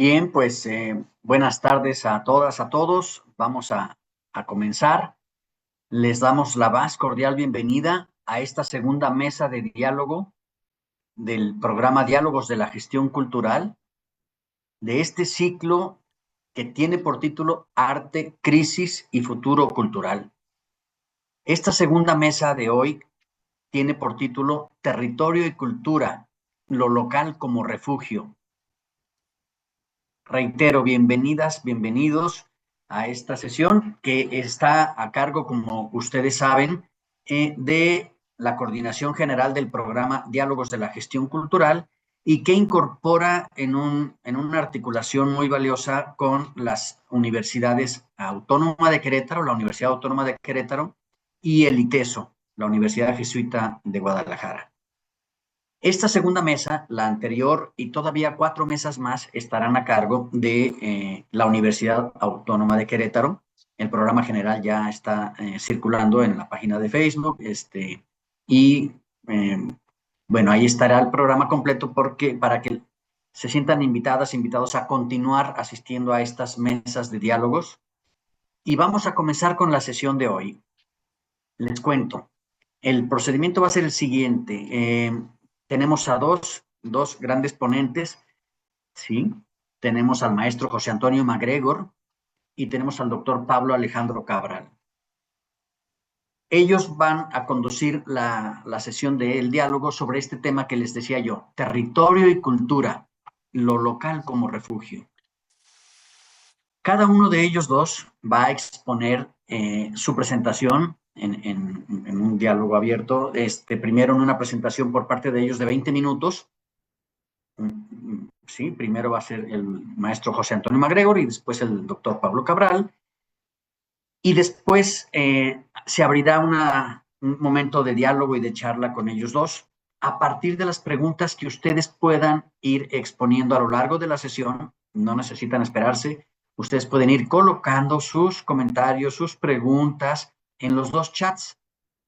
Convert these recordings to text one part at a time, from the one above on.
Bien, pues buenas tardes a todas, a todos. Vamos a comenzar. Les damos la más cordial bienvenida a esta segunda mesa de diálogo del programa Diálogos de la Gestión Cultural, de este ciclo que tiene por título Arte, Crisis y Futuro Cultural. Esta segunda mesa de hoy tiene por título Territorio y Cultura, lo local como refugio. Reitero, bienvenidas, bienvenidos a esta sesión que está a cargo, como ustedes saben, de la Coordinación General del Programa Diálogos de la Gestión Cultural y que incorpora en una articulación muy valiosa con las universidades Autónoma de Querétaro, la Universidad Autónoma de Querétaro y el ITESO, la Universidad Jesuita de Guadalajara. Esta segunda mesa, la anterior y todavía 4 mesas más estarán a cargo de la Universidad Autónoma de Querétaro. El programa general ya está circulando en la página de Facebook y eh, bueno, ahí estará el programa completo para que se sientan invitadas, invitados a continuar asistiendo a estas mesas de diálogos. Y vamos a comenzar con la sesión de hoy. Les cuento. El procedimiento va a ser el siguiente. Tenemos a dos grandes ponentes, ¿sí? Tenemos al maestro José Antonio MacGregor y tenemos al doctor Pablo Alejandro Cabral. Ellos van a conducir la sesión del diálogo sobre este tema que les decía yo, territorio y cultura, lo local como refugio. Cada uno de ellos dos va a exponer su presentación en un diálogo abierto, primero en una presentación por parte de ellos de 20 minutos. Sí, primero va a ser el maestro José Antonio MacGregor y después el doctor Pablo Cabral. Y después se abrirá un momento de diálogo y de charla con ellos dos a partir de las preguntas que ustedes puedan ir exponiendo a lo largo de la sesión. No necesitan esperarse. Ustedes pueden ir colocando sus comentarios, sus preguntas en los dos chats.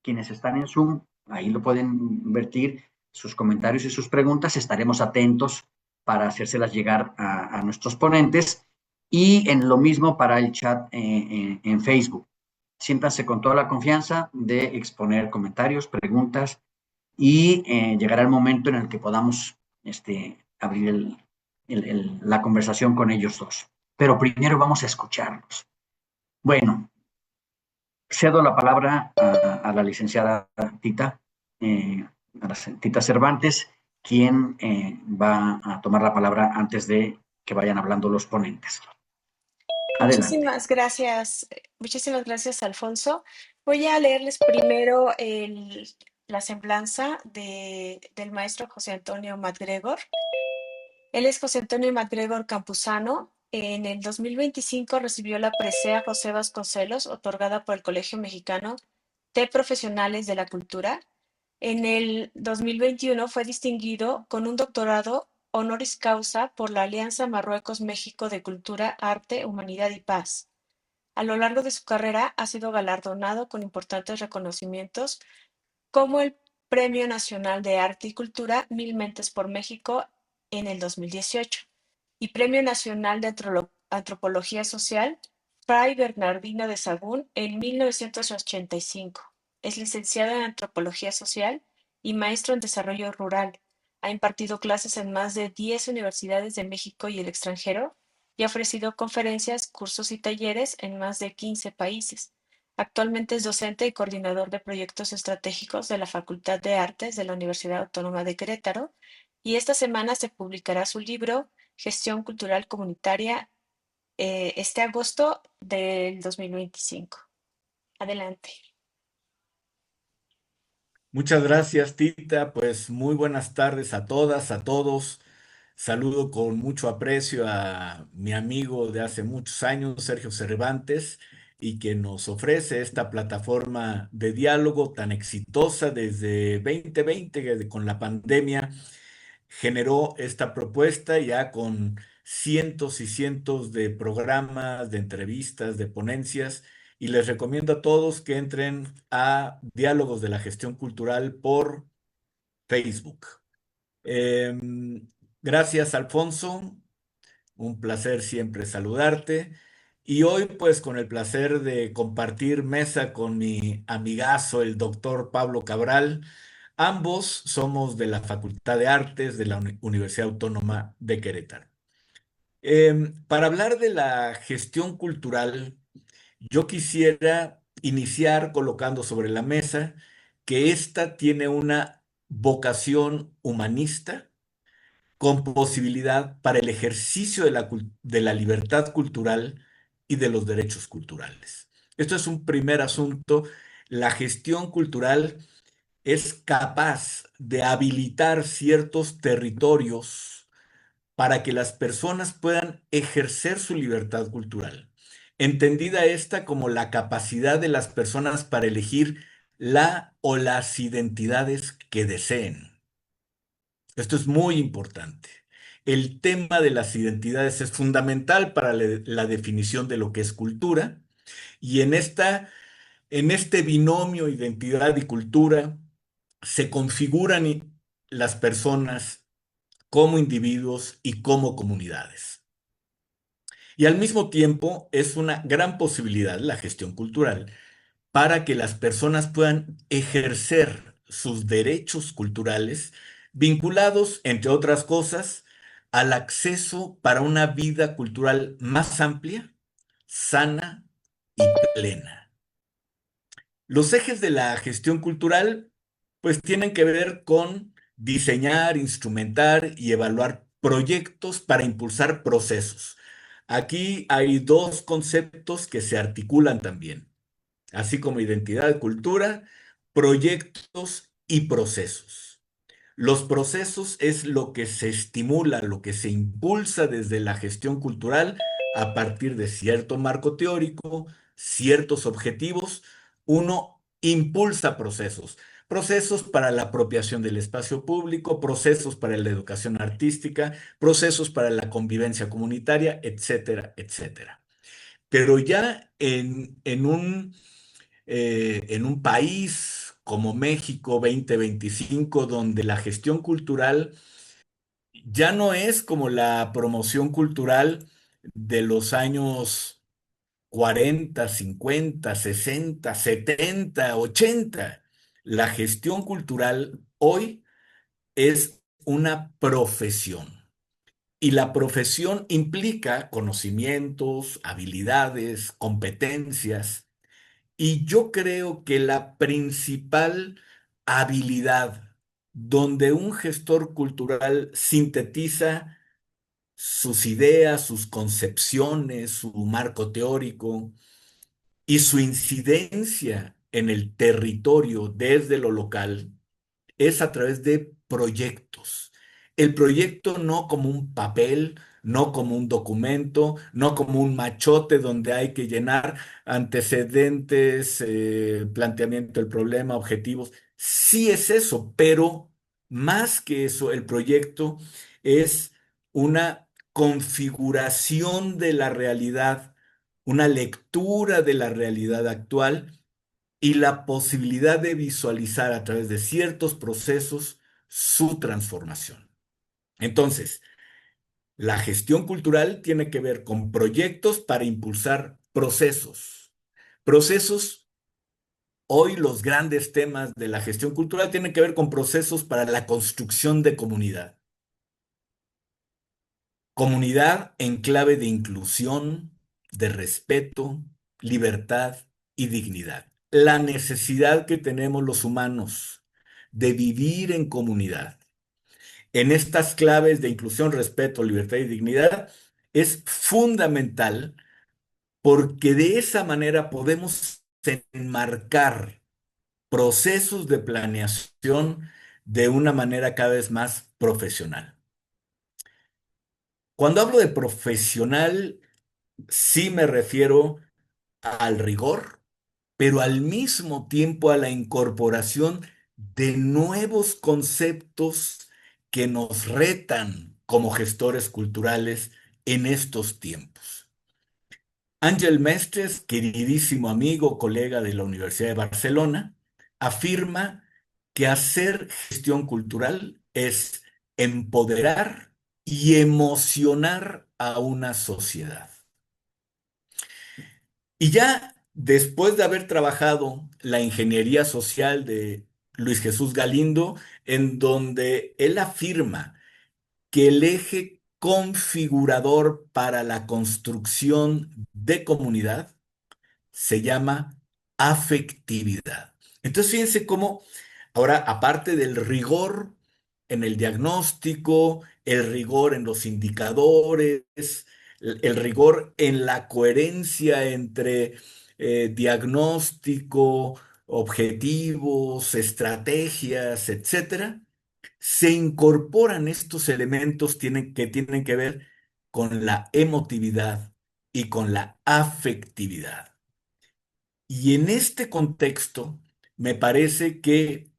Quienes están en Zoom, ahí lo pueden vertir sus comentarios y sus preguntas. Estaremos atentos para hacérselas llegar a nuestros ponentes y en lo mismo para el chat en Facebook. Siéntanse con toda la confianza de exponer comentarios, preguntas y llegará el momento en el que podamos abrir la conversación con ellos dos. Pero primero vamos a escucharlos. Bueno, cedo la palabra a la licenciada Tita, a la Tita Cervantes, quien va a tomar la palabra antes de que vayan hablando los ponentes. Adelante. Muchísimas gracias, Alfonso. Voy a leerles primero la semblanza del maestro José Antonio MacGregor. Él es José Antonio MacGregor Campuzano. En el 2025 recibió la presea José Vasconcelos, otorgada por el Colegio Mexicano de Profesionales de la Cultura. En el 2021 fue distinguido con un doctorado honoris causa por la Alianza Marruecos-México de Cultura, Arte, Humanidad y Paz. A lo largo de su carrera ha sido galardonado con importantes reconocimientos como el Premio Nacional de Arte y Cultura Mil Mentes por México en el 2018 y Premio Nacional de Antropología Social Fray Bernardino de Sahagún en 1985. Es licenciado en Antropología Social y maestro en Desarrollo Rural. Ha impartido clases en más de 10 universidades de México y el extranjero y ha ofrecido conferencias, cursos y talleres en más de 15 países. Actualmente es docente y coordinador de proyectos estratégicos de la Facultad de Artes de la Universidad Autónoma de Querétaro y esta semana se publicará su libro Gestión Cultural Comunitaria este agosto del 2025. Adelante. Muchas gracias, Tita. Pues muy buenas tardes a todas, a todos. Saludo con mucho aprecio a mi amigo de hace muchos años, Sergio Cervantes, y que nos ofrece esta plataforma de diálogo tan exitosa desde 2020, que con la pandemia generó esta propuesta ya con cientos y cientos de programas, de entrevistas, de ponencias, y les recomiendo a todos que entren a Diálogos de la Gestión Cultural por Facebook. Gracias, Alfonso. Un placer siempre saludarte. Y hoy, pues, con el placer de compartir mesa con mi amigazo, el doctor Pablo Cabral. Ambos somos de la Facultad de Artes de la Universidad Autónoma de Querétaro. Para hablar de la gestión cultural, yo quisiera iniciar colocando sobre la mesa que ésta tiene una vocación humanista con posibilidad para el ejercicio de de la libertad cultural y de los derechos culturales. Esto es un primer asunto. La gestión cultural es capaz de habilitar ciertos territorios para que las personas puedan ejercer su libertad cultural, entendida esta como la capacidad de las personas para elegir la o las identidades que deseen. Esto es muy importante. El tema de las identidades es fundamental para la definición de lo que es cultura y en este binomio identidad y cultura se configuran las personas como individuos y como comunidades. Y al mismo tiempo es una gran posibilidad la gestión cultural para que las personas puedan ejercer sus derechos culturales vinculados, entre otras cosas, al acceso para una vida cultural más amplia, sana y plena. Los ejes de la gestión cultural, pues tienen que ver con diseñar, instrumentar y evaluar proyectos para impulsar procesos. Aquí hay dos conceptos que se articulan también, así como identidad, cultura, proyectos y procesos. Los procesos es lo que se estimula, lo que se impulsa desde la gestión cultural a partir de cierto marco teórico, ciertos objetivos. Uno impulsa procesos, procesos para la apropiación del espacio público, procesos para la educación artística, procesos para la convivencia comunitaria, etcétera, etcétera. Pero ya en un país como México 2025, donde la gestión cultural ya no es como la promoción cultural de los años 40, 50, 60, 70, 80. La gestión cultural hoy es una profesión. Y la profesión implica conocimientos, habilidades, competencias. Y yo creo que la principal habilidad donde un gestor cultural sintetiza sus ideas, sus concepciones, su marco teórico y su incidencia en el territorio desde lo local es a través de proyectos. El proyecto no como un papel, no como un documento, no como un machote donde hay que llenar antecedentes, planteamiento del problema, objetivos. Sí es eso, pero más que eso, el proyecto es una configuración de la realidad, una lectura de la realidad actual y la posibilidad de visualizar a través de ciertos procesos su transformación. Entonces, la gestión cultural tiene que ver con proyectos para impulsar procesos. Procesos, hoy los grandes temas de la gestión cultural tienen que ver con procesos para la construcción de comunidad. Comunidad en clave de inclusión, de respeto, libertad y dignidad. La necesidad que tenemos los humanos de vivir en comunidad. En estas claves de inclusión, respeto, libertad y dignidad es fundamental porque de esa manera podemos enmarcar procesos de planeación de una manera cada vez más profesional. Cuando hablo de profesional, sí me refiero al rigor, pero al mismo tiempo a la incorporación de nuevos conceptos que nos retan como gestores culturales en estos tiempos. Ángel Mestres, queridísimo amigo, colega de la Universidad de Barcelona, afirma que hacer gestión cultural es empoderar y emocionar a una sociedad. Y ya después de haber trabajado la ingeniería social de Luis Jesús Galindo, en donde él afirma que el eje configurador para la construcción de comunidad se llama afectividad. Entonces, fíjense cómo ahora, aparte del rigor en el diagnóstico, el rigor en los indicadores, el rigor en la coherencia entre diagnóstico, objetivos, estrategias, etcétera, se incorporan estos elementos que tienen que ver con la emotividad y con la afectividad. Y en este contexto, me parece que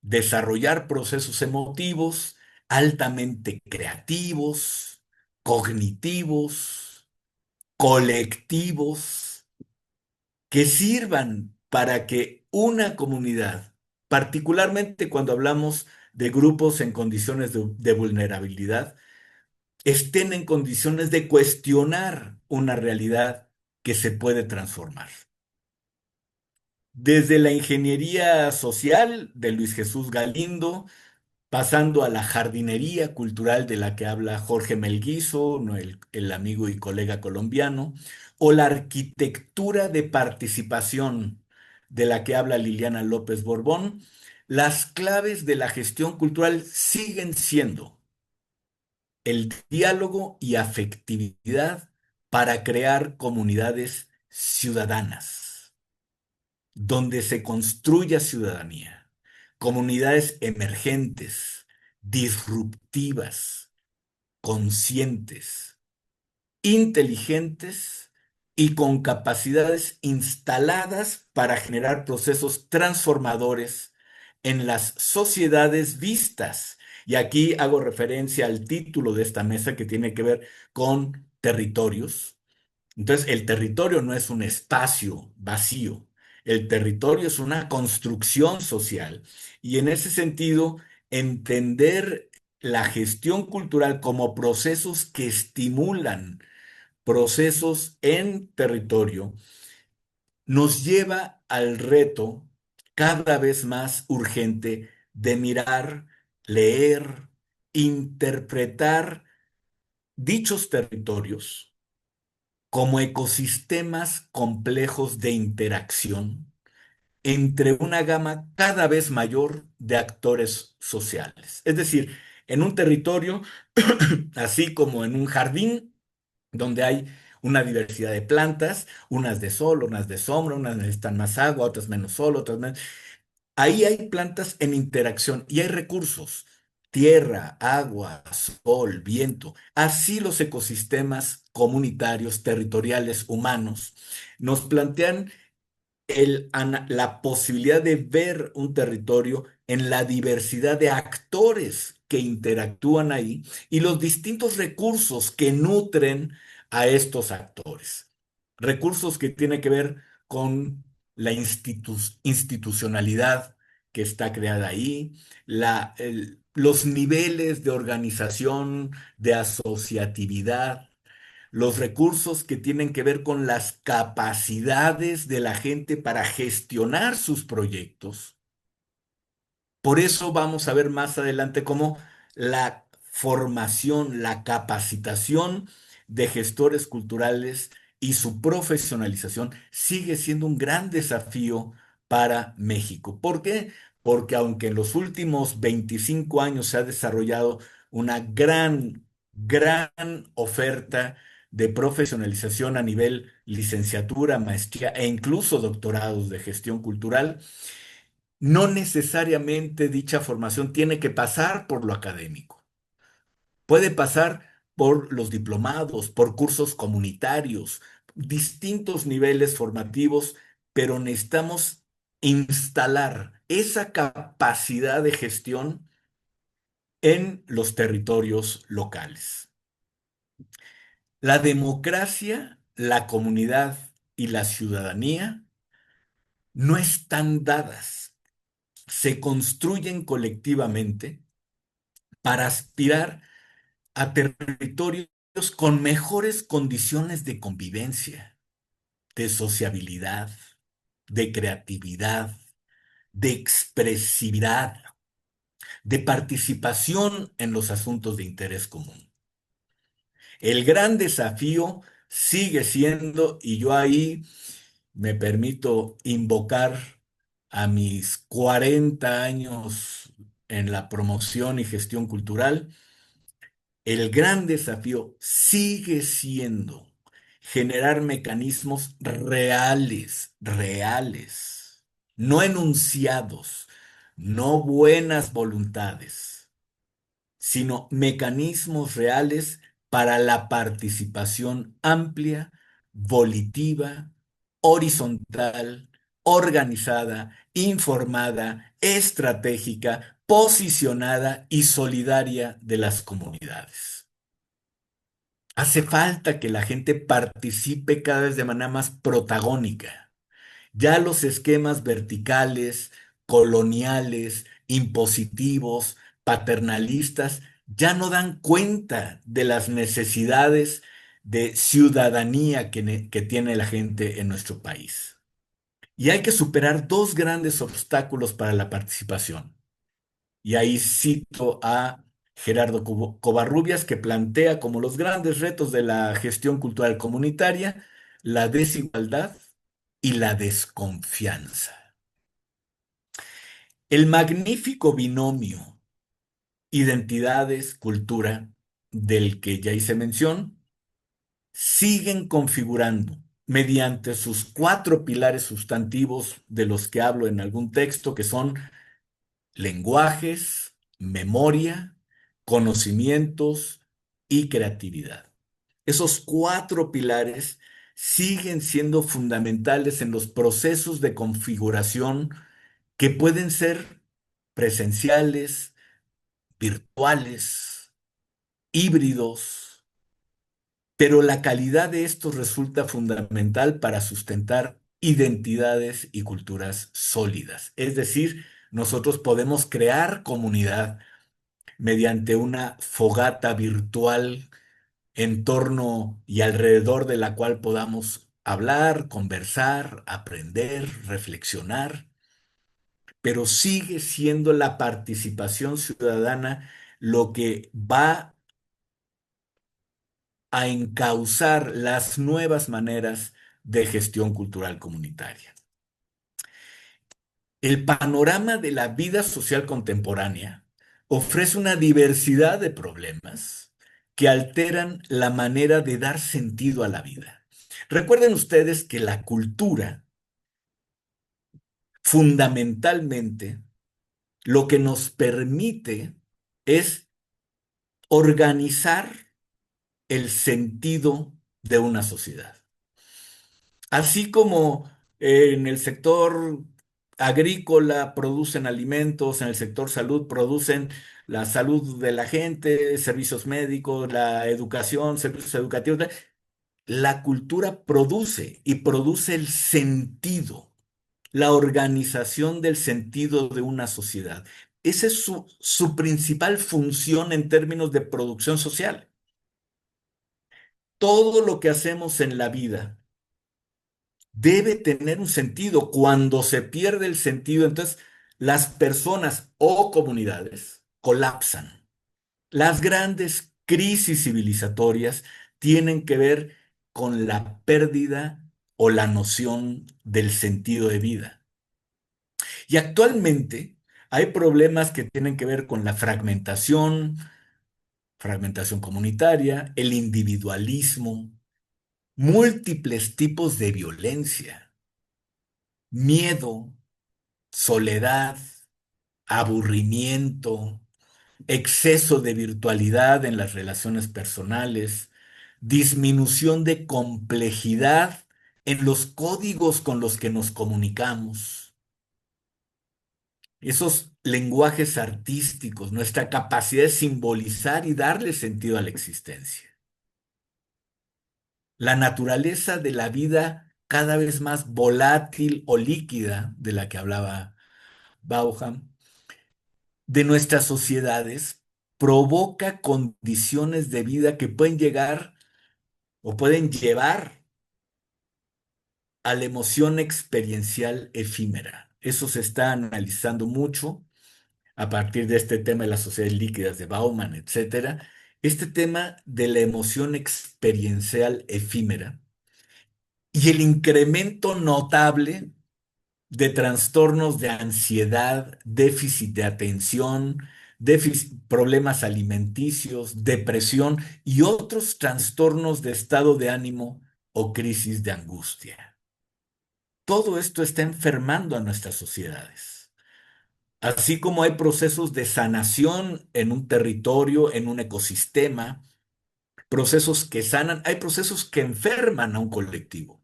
desarrollar procesos emotivos altamente creativos, cognitivos, colectivos, que sirvan para que una comunidad, particularmente cuando hablamos de grupos en condiciones de vulnerabilidad, estén en condiciones de cuestionar una realidad que se puede transformar. Desde la ingeniería social de Luis Jesús Galindo, pasando a la jardinería cultural de la que habla Jorge Melguizo, ¿no? El amigo y colega colombiano, o la arquitectura de participación de la que habla Liliana López Borbón, las claves de la gestión cultural siguen siendo el diálogo y afectividad para crear comunidades ciudadanas donde se construya ciudadanía, comunidades emergentes, disruptivas, conscientes, inteligentes y con capacidades instaladas para generar procesos transformadores en las sociedades vistas. Y aquí hago referencia al título de esta mesa que tiene que ver con territorios. Entonces, el territorio no es un espacio vacío, el territorio es una construcción social. Y en ese sentido, entender la gestión cultural como procesos que estimulan procesos en territorio nos lleva al reto cada vez más urgente de mirar, leer, interpretar dichos territorios como ecosistemas complejos de interacción entre una gama cada vez mayor de actores sociales. Es decir, en un territorio, así como en un jardín, donde hay una diversidad de plantas, unas de sol, unas de sombra, unas necesitan más agua, otras menos sol, otras menos. Ahí hay plantas en interacción y hay recursos, tierra, agua, sol, viento. Así los ecosistemas comunitarios, territoriales, humanos, nos plantean la posibilidad de ver un territorio en la diversidad de actores que interactúan ahí y los distintos recursos que nutren a estos actores. Recursos que tienen que ver con la institucionalidad que está creada ahí, los niveles de organización, de asociatividad, los recursos que tienen que ver con las capacidades de la gente para gestionar sus proyectos. Por eso vamos a ver más adelante cómo la formación, la capacitación de gestores culturales y su profesionalización sigue siendo un gran desafío para México. ¿Por qué? Porque aunque en los últimos 25 años se ha desarrollado una gran oferta de profesionalización a nivel licenciatura, maestría e incluso doctorados de gestión cultural, no necesariamente dicha formación tiene que pasar por lo académico. Puede pasar por los diplomados, por cursos comunitarios, distintos niveles formativos, pero necesitamos instalar esa capacidad de gestión en los territorios locales. La democracia, la comunidad y la ciudadanía no están dadas, se construyen colectivamente para aspirar a territorios con mejores condiciones de convivencia, de sociabilidad, de creatividad, de expresividad, de participación en los asuntos de interés común. El gran desafío sigue siendo, y yo ahí me permito invocar a mis 40 años en la promoción y gestión cultural, el gran desafío sigue siendo generar mecanismos reales, no enunciados, no buenas voluntades, sino mecanismos reales para la participación amplia, volitiva, horizontal, organizada, informada, estratégica, posicionada y solidaria de las comunidades. Hace falta que la gente participe cada vez de manera más protagónica. Ya los esquemas verticales, coloniales, impositivos, paternalistas, ya no dan cuenta de las necesidades de ciudadanía que tiene la gente en nuestro país. Y hay que superar dos grandes obstáculos para la participación. Y ahí cito a Gerardo Covarrubias, que plantea como los grandes retos de la gestión cultural comunitaria la desigualdad y la desconfianza. El magnífico binomio identidades, cultura, del que ya hice mención, siguen configurando mediante sus cuatro pilares sustantivos de los que hablo en algún texto, que son lenguajes, memoria, conocimientos y creatividad. Esos cuatro pilares siguen siendo fundamentales en los procesos de configuración que pueden ser presenciales, virtuales, híbridos, pero la calidad de estos resulta fundamental para sustentar identidades y culturas sólidas. Es decir, nosotros podemos crear comunidad mediante una fogata virtual en torno y alrededor de la cual podamos hablar, conversar, aprender, reflexionar, pero sigue siendo la participación ciudadana lo que va a encauzar las nuevas maneras de gestión cultural comunitaria. El panorama de la vida social contemporánea ofrece una diversidad de problemas que alteran la manera de dar sentido a la vida. Recuerden ustedes que la cultura, fundamentalmente, lo que nos permite es organizar el sentido de una sociedad. Así como en el sector agrícola producen alimentos, en el sector salud producen la salud de la gente, servicios médicos, la educación, servicios educativos, la cultura produce y produce el sentido, la organización del sentido de una sociedad. Esa es su principal función en términos de producción social. Todo lo que hacemos en la vida debe tener un sentido. Cuando se pierde el sentido, entonces las personas o comunidades colapsan. Las grandes crisis civilizatorias tienen que ver con la pérdida o la noción del sentido de vida. Y actualmente hay problemas que tienen que ver con la fragmentación comunitaria, el individualismo, múltiples tipos de violencia, miedo, soledad, aburrimiento, exceso de virtualidad en las relaciones personales, disminución de complejidad en los códigos con los que nos comunicamos, esos lenguajes artísticos, nuestra capacidad de simbolizar y darle sentido a la existencia. La naturaleza de la vida cada vez más volátil o líquida, de la que hablaba Bauham, de nuestras sociedades, provoca condiciones de vida que pueden llegar o pueden llevar a la emoción experiencial efímera. Eso se está analizando mucho a partir de este tema de las sociedades líquidas de Bauman, etcétera. Este tema de la emoción experiencial efímera y el incremento notable de trastornos de ansiedad, déficit de atención, problemas alimenticios, depresión y otros trastornos de estado de ánimo o crisis de angustia. Todo esto está enfermando a nuestras sociedades. Así como hay procesos de sanación en un territorio, en un ecosistema, procesos que sanan, hay procesos que enferman a un colectivo,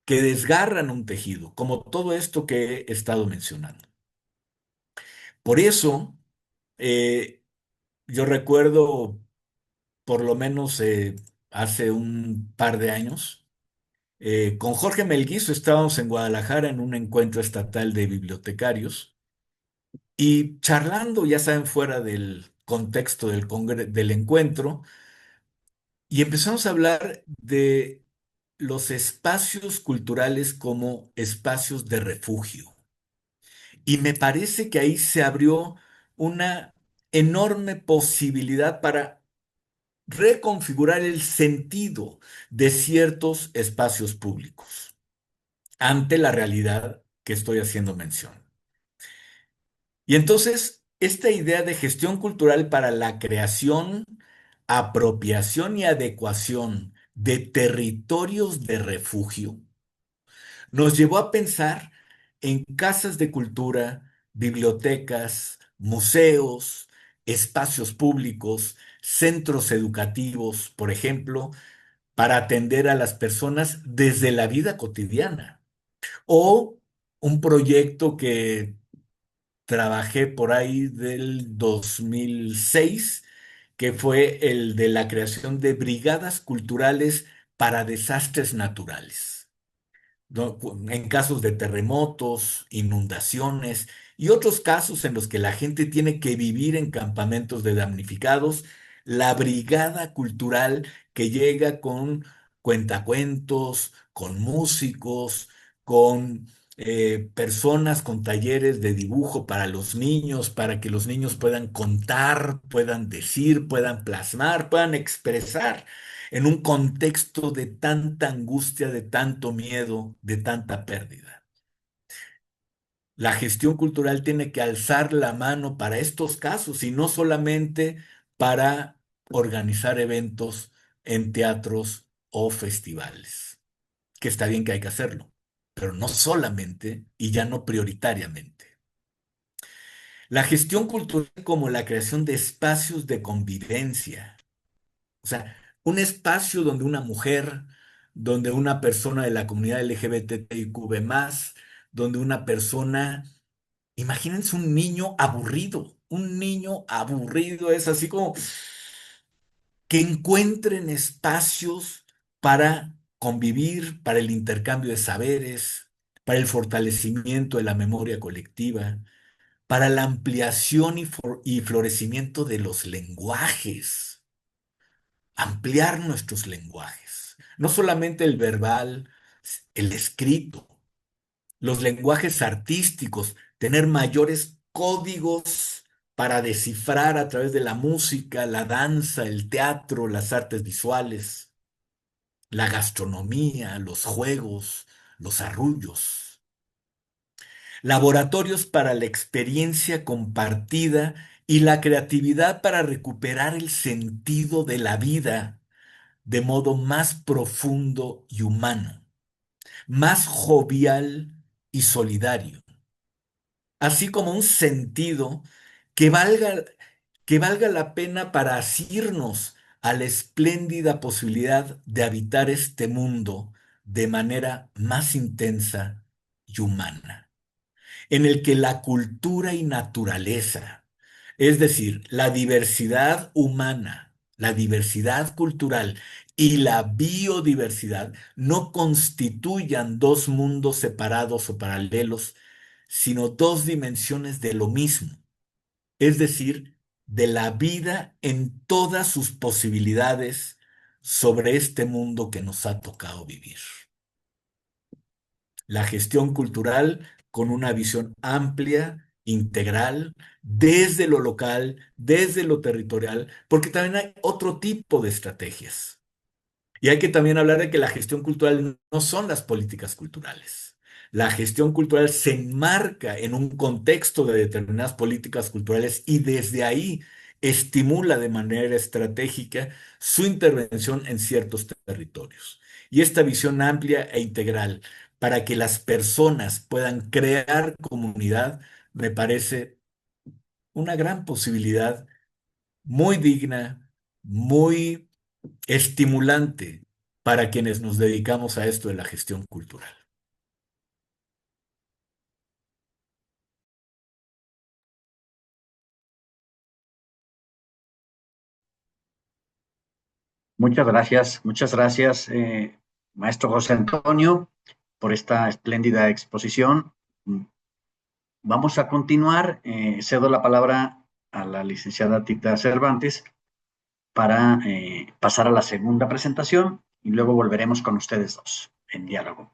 que desgarran un tejido, como todo esto que he estado mencionando. Por eso, eh, yo recuerdo, por lo menos hace un par de años, con Jorge Melguizo estábamos en Guadalajara en un encuentro estatal de bibliotecarios y charlando, ya saben, fuera del contexto del encuentro, y empezamos a hablar de los espacios culturales como espacios de refugio. Y me parece que ahí se abrió una enorme posibilidad para reconfigurar el sentido de ciertos espacios públicos ante la realidad que estoy haciendo mención. Y entonces, esta idea de gestión cultural para la creación, apropiación y adecuación de territorios de refugio nos llevó a pensar en casas de cultura, bibliotecas, museos, espacios públicos, centros educativos, por ejemplo, para atender a las personas desde la vida cotidiana. O un proyecto que trabajé por ahí del 2006, que fue el de la creación de brigadas culturales para desastres naturales, en casos de terremotos, inundaciones y otros casos en los que la gente tiene que vivir en campamentos de damnificados, la brigada cultural que llega con cuentacuentos, con músicos, con personas con talleres de dibujo para los niños, para que los niños puedan contar, puedan decir, puedan plasmar, puedan expresar en un contexto de tanta angustia, de tanto miedo, de tanta pérdida. La gestión cultural tiene que alzar la mano para estos casos y no solamente para organizar eventos en teatros o festivales, que está bien que hay que hacerlo, pero no solamente y ya no prioritariamente. La gestión cultural como la creación de espacios de convivencia. O sea, un espacio donde una mujer, donde una persona de la comunidad LGBTIQ+, donde una persona, imagínense un niño aburrido es así como que encuentren espacios para convivir, para el intercambio de saberes, para el fortalecimiento de la memoria colectiva, para la ampliación y florecimiento de los lenguajes, ampliar nuestros lenguajes, no solamente el verbal, el escrito, los lenguajes artísticos, tener mayores códigos para descifrar a través de la música, la danza, el teatro, las artes visuales, la gastronomía, los juegos, los arrullos. Laboratorios para la experiencia compartida y la creatividad para recuperar el sentido de la vida de modo más profundo y humano, más jovial y solidario, así como un sentido que valga, que valga la pena para asirnos a la espléndida posibilidad de habitar este mundo de manera más intensa y humana, en el que la cultura y naturaleza, es decir, la diversidad humana, la diversidad cultural y la biodiversidad no constituyan dos mundos separados o paralelos, sino dos dimensiones de lo mismo, es decir, de la vida en todas sus posibilidades, sobre este mundo que nos ha tocado vivir. La gestión cultural con una visión amplia, integral, desde lo local, desde lo territorial, porque también hay otro tipo de estrategias. Y hay que también hablar de que la gestión cultural no son las políticas culturales. La gestión cultural se enmarca en un contexto de determinadas políticas culturales y desde ahí estimula de manera estratégica su intervención en ciertos territorios. Y esta visión amplia e integral para que las personas puedan crear comunidad me parece una gran posibilidad, muy digna, muy estimulante para quienes nos dedicamos a esto de la gestión cultural. muchas gracias, maestro José Antonio, por esta espléndida exposición. Vamos a continuar. Cedo la palabra a la licenciada Tita Cervantes para pasar a la segunda presentación y luego volveremos con ustedes dos en diálogo.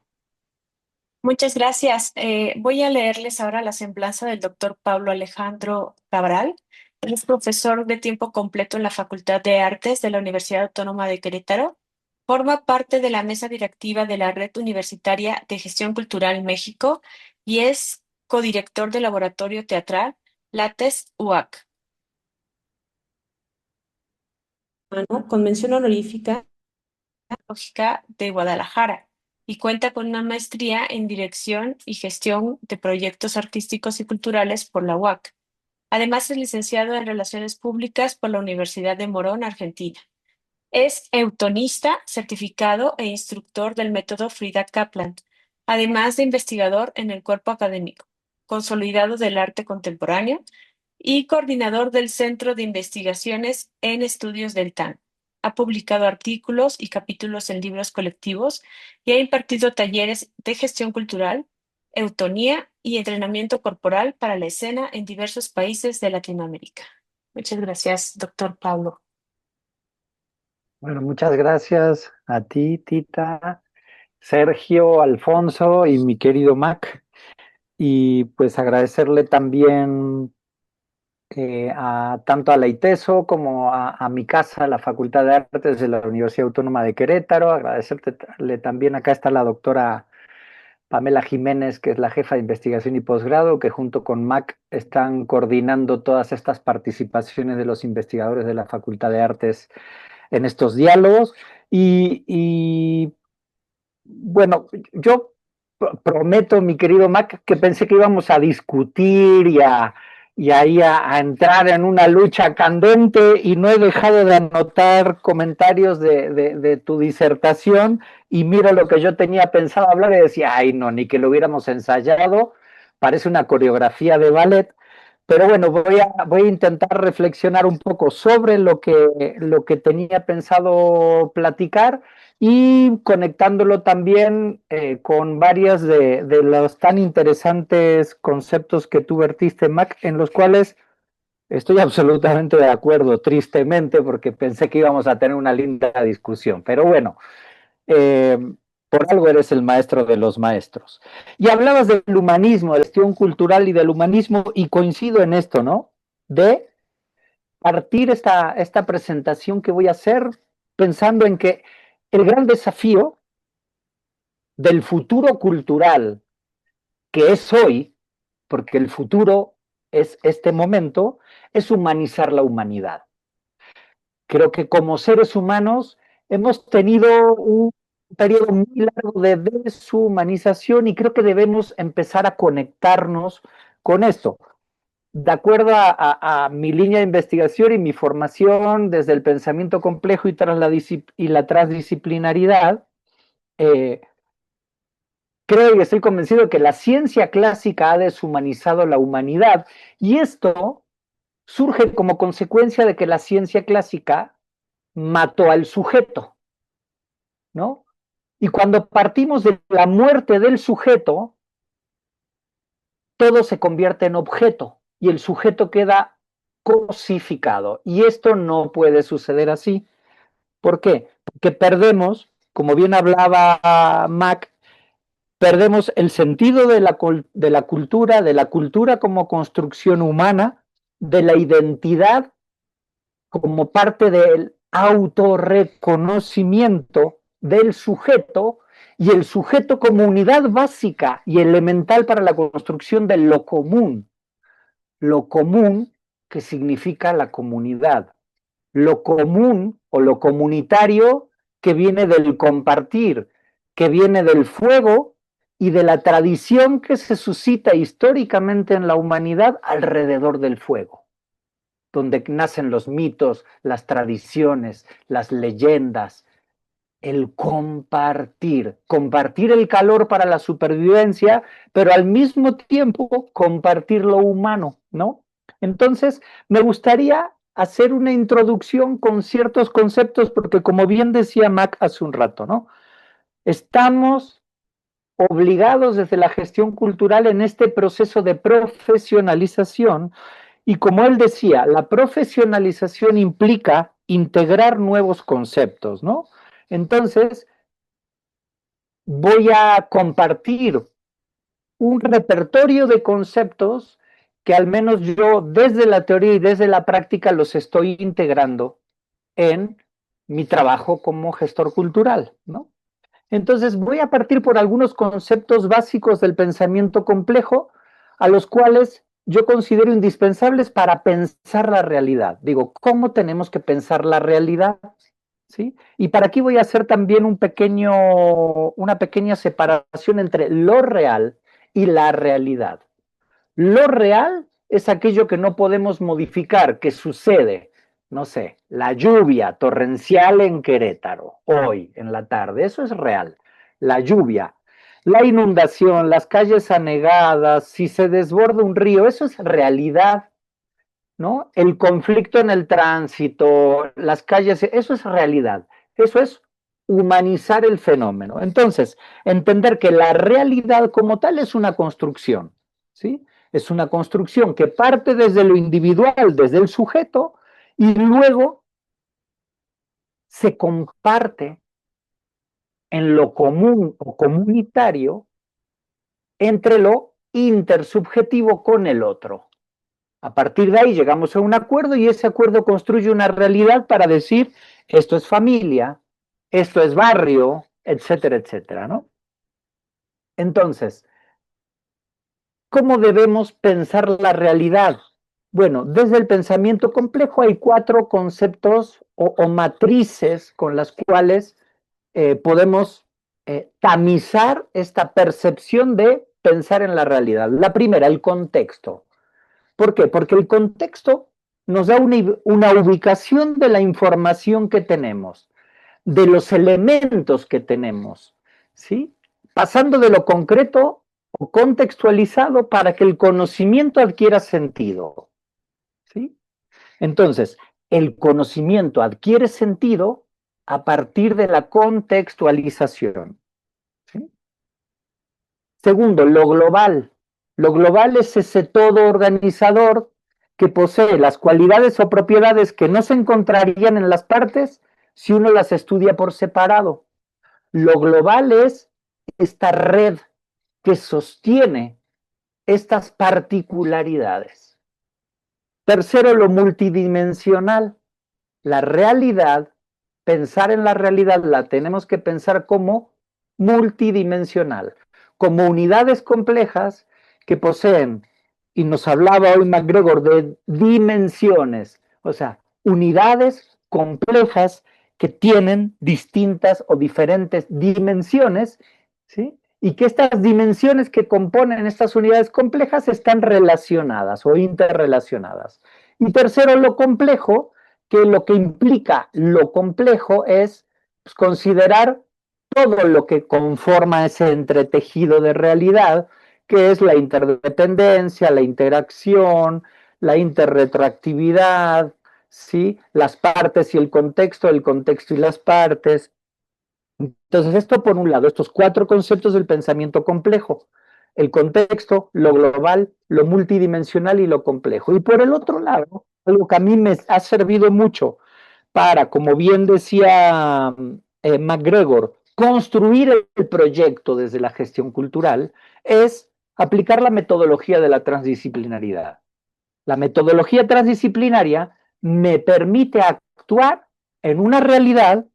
Muchas gracias. Voy a leerles ahora la semblanza del doctor Pablo Alejandro Cabral. Él es profesor de tiempo completo en la Facultad de Artes de la Universidad Autónoma de Querétaro. Forma parte de la mesa directiva de la Red Universitaria de Gestión Cultural México y es codirector del laboratorio teatral Lattes UAC. Con mención honorífica Pedagógica de Guadalajara y cuenta con una maestría en Dirección y Gestión de Proyectos Artísticos y Culturales por la UAC. Además, es licenciado en Relaciones Públicas por la Universidad de Morón, Argentina. Es eutonista, certificado e instructor del método Frida Kaplan, además de investigador en el cuerpo académico, consolidado del arte contemporáneo y coordinador del Centro de Investigaciones en Estudios del TAN. Ha publicado artículos y capítulos en libros colectivos y ha impartido talleres de gestión cultural, eutonía y entrenamiento corporal para la escena en diversos países de Latinoamérica. Muchas gracias, doctor Pablo. Bueno, muchas gracias a ti, Tita, Sergio, Alfonso y mi querido Mac. Y pues agradecerle también tanto a la ITESO como a mi casa, la Facultad de Artes de la Universidad Autónoma de Querétaro. Agradecerle también, acá está la doctora Pamela Jiménez, que es la jefa de investigación y posgrado, que junto con Mac están coordinando todas estas participaciones de los investigadores de la Facultad de Artes en estos diálogos. Y bueno, yo prometo, mi querido Mac, que pensé que íbamos a discutir y ahí a entrar en una lucha candente y no he dejado de anotar comentarios de tu disertación y mira lo que yo tenía pensado hablar y decía, ay no, ni que lo hubiéramos ensayado, parece una coreografía de ballet. Pero bueno, voy a intentar reflexionar un poco sobre lo que tenía pensado platicar y conectándolo también con varias de los tan interesantes conceptos que tú vertiste, Mac, en los cuales estoy absolutamente de acuerdo, tristemente, porque pensé que íbamos a tener una linda discusión. Pero bueno, eh, por algo eres el maestro de los maestros. Y hablabas del humanismo, de la gestión cultural y del humanismo, y coincido en esto, ¿no? De partir esta presentación que voy a hacer pensando en que el gran desafío del futuro cultural que es hoy, porque el futuro es este momento, es humanizar la humanidad. Creo que como seres humanos hemos tenido un periodo muy largo de deshumanización y creo que debemos empezar a conectarnos con esto. De acuerdo a mi línea de investigación y mi formación desde el pensamiento complejo y la transdisciplinaridad, creo y estoy convencido de que la ciencia clásica ha deshumanizado la humanidad y esto surge como consecuencia de que la ciencia clásica mató al sujeto, ¿no? Y cuando partimos de la muerte del sujeto, todo se convierte en objeto y el sujeto queda cosificado. Y esto no puede suceder así. ¿Por qué? Porque perdemos, como bien hablaba Mac, perdemos el sentido de la cultura como construcción humana, de la identidad como parte del autorreconocimiento del sujeto y el sujeto como unidad básica y elemental para la construcción de lo común que significa la comunidad, lo común o lo comunitario que viene del compartir, que viene del fuego y de la tradición que se suscita históricamente en la humanidad alrededor del fuego, donde nacen los mitos, las tradiciones, las leyendas, el compartir el calor para la supervivencia, pero al mismo tiempo compartir lo humano, ¿no? Entonces, me gustaría hacer una introducción con ciertos conceptos, porque como bien decía Mac hace un rato, ¿no? Estamos obligados desde la gestión cultural en este proceso de profesionalización y como él decía, la profesionalización implica integrar nuevos conceptos, ¿no? Entonces, voy a compartir un repertorio de conceptos que al menos yo desde la teoría y desde la práctica los estoy integrando en mi trabajo como gestor cultural, ¿no? Entonces voy a partir por algunos conceptos básicos del pensamiento complejo a los cuales yo considero indispensables para pensar la realidad. Digo, ¿cómo tenemos que pensar la realidad? ¿Sí? Y para aquí voy a hacer también una pequeña separación entre lo real y la realidad. Lo real es aquello que no podemos modificar, que sucede. No sé, la lluvia torrencial en Querétaro, hoy en la tarde, eso es real. La lluvia, la inundación, las calles anegadas, si se desborda un río, eso es realidad, ¿no? El conflicto en el tránsito, las calles, eso es realidad. Eso es humanizar el fenómeno. Entonces, entender que la realidad como tal es una construcción, ¿sí? Es una construcción que parte desde lo individual, desde el sujeto, y luego se comparte en lo común o comunitario entre lo intersubjetivo con el otro. A partir de ahí llegamos a un acuerdo y ese acuerdo construye una realidad para decir esto es familia, esto es barrio, etcétera, etcétera, ¿no? Entonces, ¿cómo debemos pensar la realidad? Bueno, desde el pensamiento complejo hay 4 conceptos o matrices con las cuales podemos tamizar esta percepción de pensar en la realidad. La primera, el contexto. ¿Por qué? Porque el contexto nos da una ubicación de la información que tenemos, de los elementos que tenemos, ¿sí? Pasando de lo concreto o contextualizado para que el conocimiento adquiera sentido, ¿sí? Entonces, el conocimiento adquiere sentido a partir de la contextualización, ¿sí? Segundo, lo global. Lo global es ese todo organizador que posee las cualidades o propiedades que no se encontrarían en las partes si uno las estudia por separado. Lo global es esta red que sostiene estas particularidades. Tercero, lo multidimensional. La realidad, pensar en la realidad la tenemos que pensar como multidimensional, como unidades complejas que poseen, y nos hablaba hoy MacGregor de dimensiones, o sea, unidades complejas que tienen distintas o diferentes dimensiones, ¿sí? Y que estas dimensiones que componen estas unidades complejas están relacionadas o interrelacionadas. Y tercero, lo complejo, que lo que implica lo complejo es pues, considerar todo lo que conforma ese entretejido de realidad, que es la interdependencia, la interacción, la interretroactividad, ¿sí? Las partes y el contexto y las partes. Entonces, esto por un lado, estos 4 conceptos del pensamiento complejo, el contexto, lo global, lo multidimensional y lo complejo. Y por el otro lado, algo que a mí me ha servido mucho para, como bien decía MacGregor, construir el proyecto desde la gestión cultural es aplicar la metodología de la transdisciplinaridad. La metodología transdisciplinaria me permite actuar en una realidad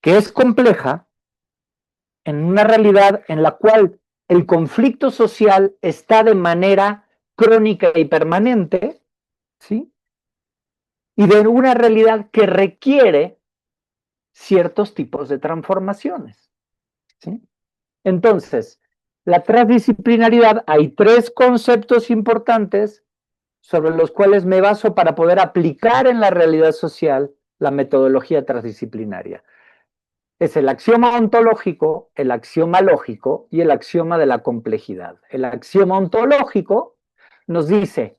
que es compleja, en una realidad en la cual el conflicto social está de manera crónica y permanente, ¿sí? Y de una realidad que requiere ciertos tipos de transformaciones, ¿sí? Entonces, la transdisciplinaridad, hay tres conceptos importantes sobre los cuales me baso para poder aplicar en la realidad social la metodología transdisciplinaria. Es el axioma ontológico, el axioma lógico y el axioma de la complejidad. El axioma ontológico nos dice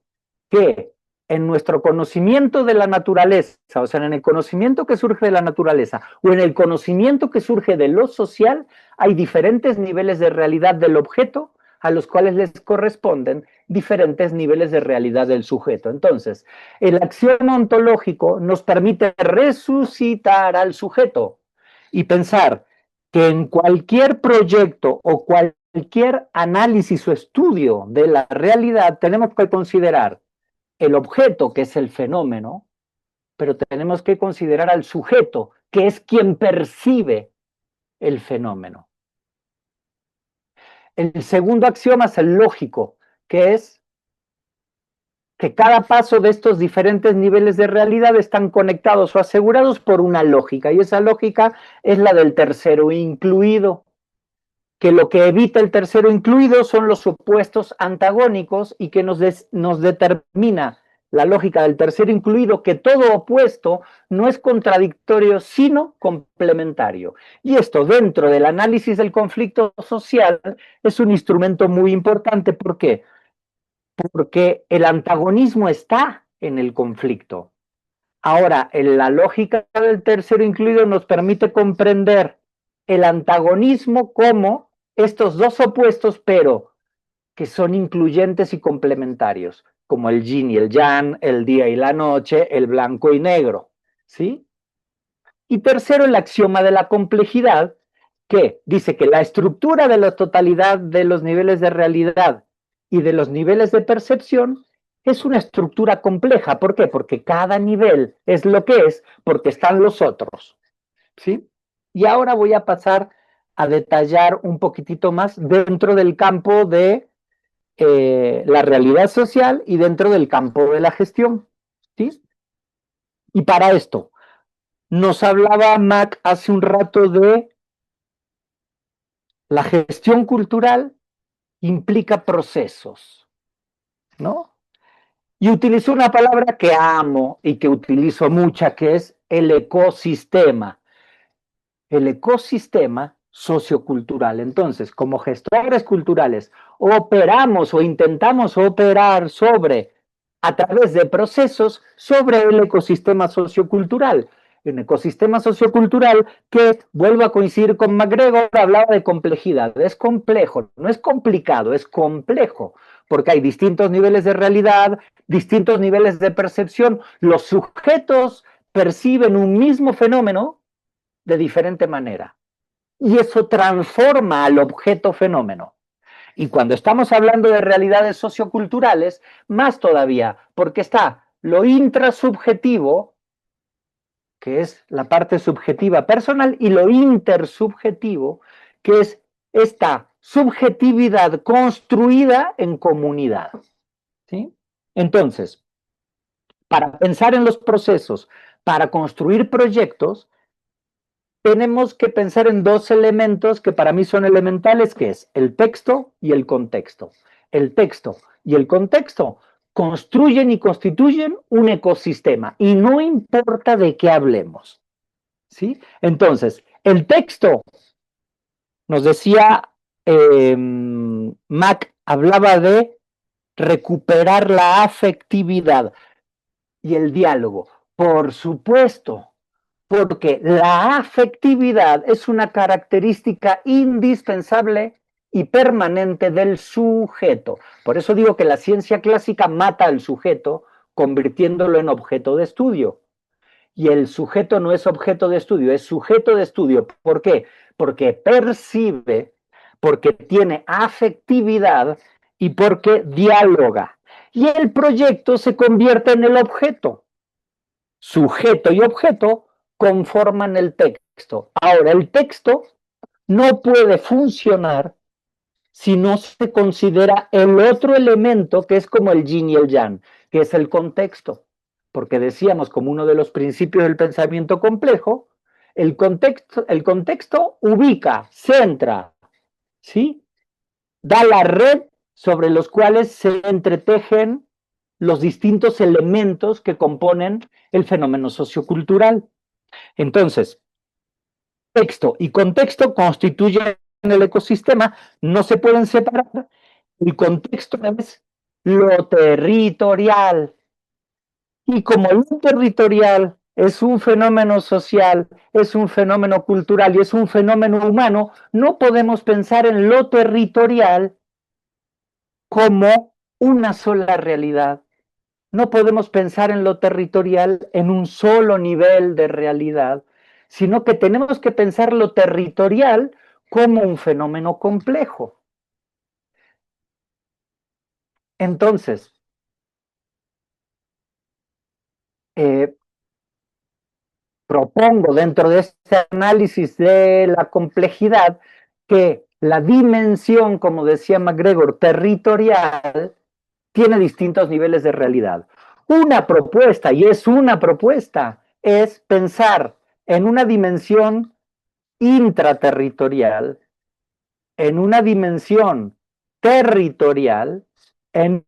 que en nuestro conocimiento de la naturaleza, o sea, en el conocimiento que surge de la naturaleza o en el conocimiento que surge de lo social, hay diferentes niveles de realidad del objeto a los cuales les corresponden diferentes niveles de realidad del sujeto. Entonces, el axioma ontológico nos permite resucitar al sujeto y pensar que en cualquier proyecto o cualquier análisis o estudio de la realidad tenemos que considerar el objeto, que es el fenómeno, pero tenemos que considerar al sujeto, que es quien percibe el fenómeno. El segundo axioma es el lógico, que es que cada paso de estos diferentes niveles de realidad están conectados o asegurados por una lógica, y esa lógica es la del tercero incluido, que lo que evita el tercero incluido son los opuestos antagónicos y que nos determina la lógica del tercero incluido que todo opuesto no es contradictorio sino complementario. Y esto dentro del análisis del conflicto social es un instrumento muy importante. ¿Por qué? Porque el antagonismo está en el conflicto. Ahora, en la lógica del tercero incluido nos permite comprender el antagonismo como estos dos opuestos, pero que son incluyentes y complementarios, como el yin y el yang, el día y la noche, el blanco y negro, ¿sí? Y tercero, el axioma de la complejidad, que dice que la estructura de la totalidad de los niveles de realidad y de los niveles de percepción es una estructura compleja. ¿Por qué? Porque cada nivel es lo que es, porque están los otros, ¿sí? Y ahora voy a pasar a detallar un poquitito más dentro del campo de la realidad social y dentro del campo de la gestión, ¿sí? Y para esto, nos hablaba Mac hace un rato de la gestión cultural implica procesos, ¿no? Y utilizó una palabra que amo y que utilizo mucha, que es el ecosistema. El ecosistema sociocultural. Entonces, como gestores culturales, operamos o intentamos operar a través de procesos, sobre el ecosistema sociocultural. Un ecosistema sociocultural que, vuelvo a coincidir con MacGregor, hablaba de complejidad. Es complejo, no es complicado, es complejo, porque hay distintos niveles de realidad, distintos niveles de percepción. Los sujetos perciben un mismo fenómeno de diferente manera. Y eso transforma al objeto fenómeno. Y cuando estamos hablando de realidades socioculturales, más todavía, porque está lo intrasubjetivo, que es la parte subjetiva personal, y lo intersubjetivo, que es esta subjetividad construida en comunidad, ¿sí? Entonces, para pensar en los procesos, para construir proyectos, tenemos que pensar en dos elementos que para mí son elementales, que es el texto y el contexto. El texto y el contexto construyen y constituyen un ecosistema, y no importa de qué hablemos, ¿sí? Entonces, el texto, nos decía Mac, hablaba de recuperar la afectividad y el diálogo. Por supuesto, porque la afectividad es una característica indispensable y permanente del sujeto. Por eso digo que la ciencia clásica mata al sujeto, convirtiéndolo en objeto de estudio. y el sujeto no es objeto de estudio, es sujeto de estudio. ¿Por qué? Porque percibe, porque tiene afectividad y porque dialoga. Y el proyecto se convierte en el objeto. Sujeto y objeto conforman el texto. Ahora, el texto no puede funcionar si no se considera el otro elemento que es como el yin y el yang, que es el contexto. Porque decíamos, como uno de los principios del pensamiento complejo, el contexto ubica, centra, ¿sí? Da la red sobre los cuales se entretejen los distintos elementos que componen el fenómeno sociocultural. Entonces, texto y contexto constituyen el ecosistema, no se pueden separar. El contexto es lo territorial. Y como lo territorial es un fenómeno social, es un fenómeno cultural y es un fenómeno humano, no podemos pensar en lo territorial como una sola realidad. No podemos pensar en lo territorial en un solo nivel de realidad, sino que tenemos que pensar lo territorial como un fenómeno complejo. Entonces, propongo dentro de este análisis de la complejidad que la dimensión, como decía MacGregor, territorial, tiene distintos niveles de realidad. Una propuesta, y es una propuesta, es pensar en una dimensión intraterritorial, en una dimensión territorial, en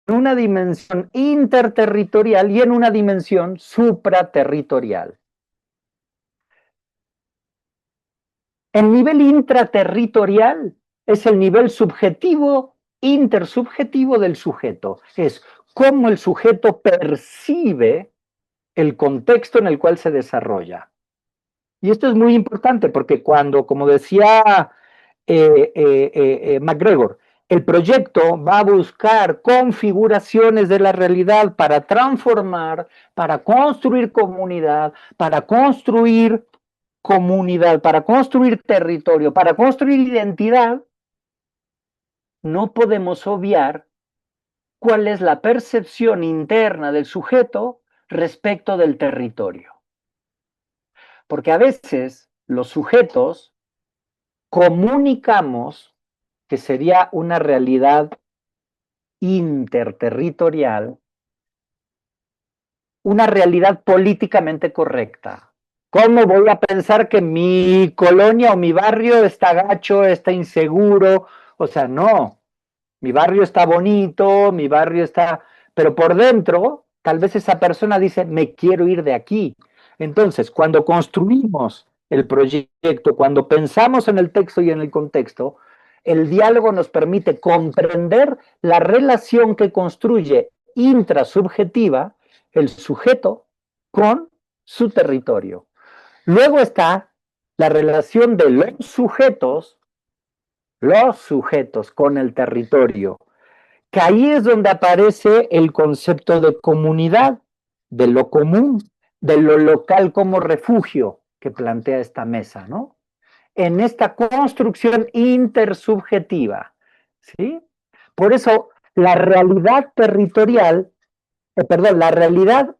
una dimensión interterritorial y en una dimensión supraterritorial. El nivel intraterritorial es el nivel subjetivo, intersubjetivo del sujeto. Es cómo el sujeto percibe el contexto en el cual se desarrolla. Y esto es muy importante porque cuando, como decía MacGregor, el proyecto va a buscar configuraciones de la realidad para transformar, para construir comunidad, para construir territorio, para construir identidad, no podemos obviar cuál es la percepción interna del sujeto respecto del territorio. Porque a veces los sujetos comunicamos que sería una realidad interterritorial, una realidad políticamente correcta. ¿Cómo voy a pensar que mi colonia o mi barrio está gacho, está inseguro? O sea, no. Mi barrio está bonito, mi barrio está... Pero por dentro, tal vez esa persona dice, me quiero ir de aquí. Entonces, cuando construimos el proyecto, cuando pensamos en el texto y en el contexto, el diálogo nos permite comprender la relación que construye intrasubjetiva el sujeto con su territorio. Luego está la relación de los sujetos con el territorio, que ahí es donde aparece el concepto de comunidad, de lo común, de lo local como refugio que plantea esta mesa, ¿no? En esta construcción intersubjetiva, ¿sí? Por eso la realidad territorial, la realidad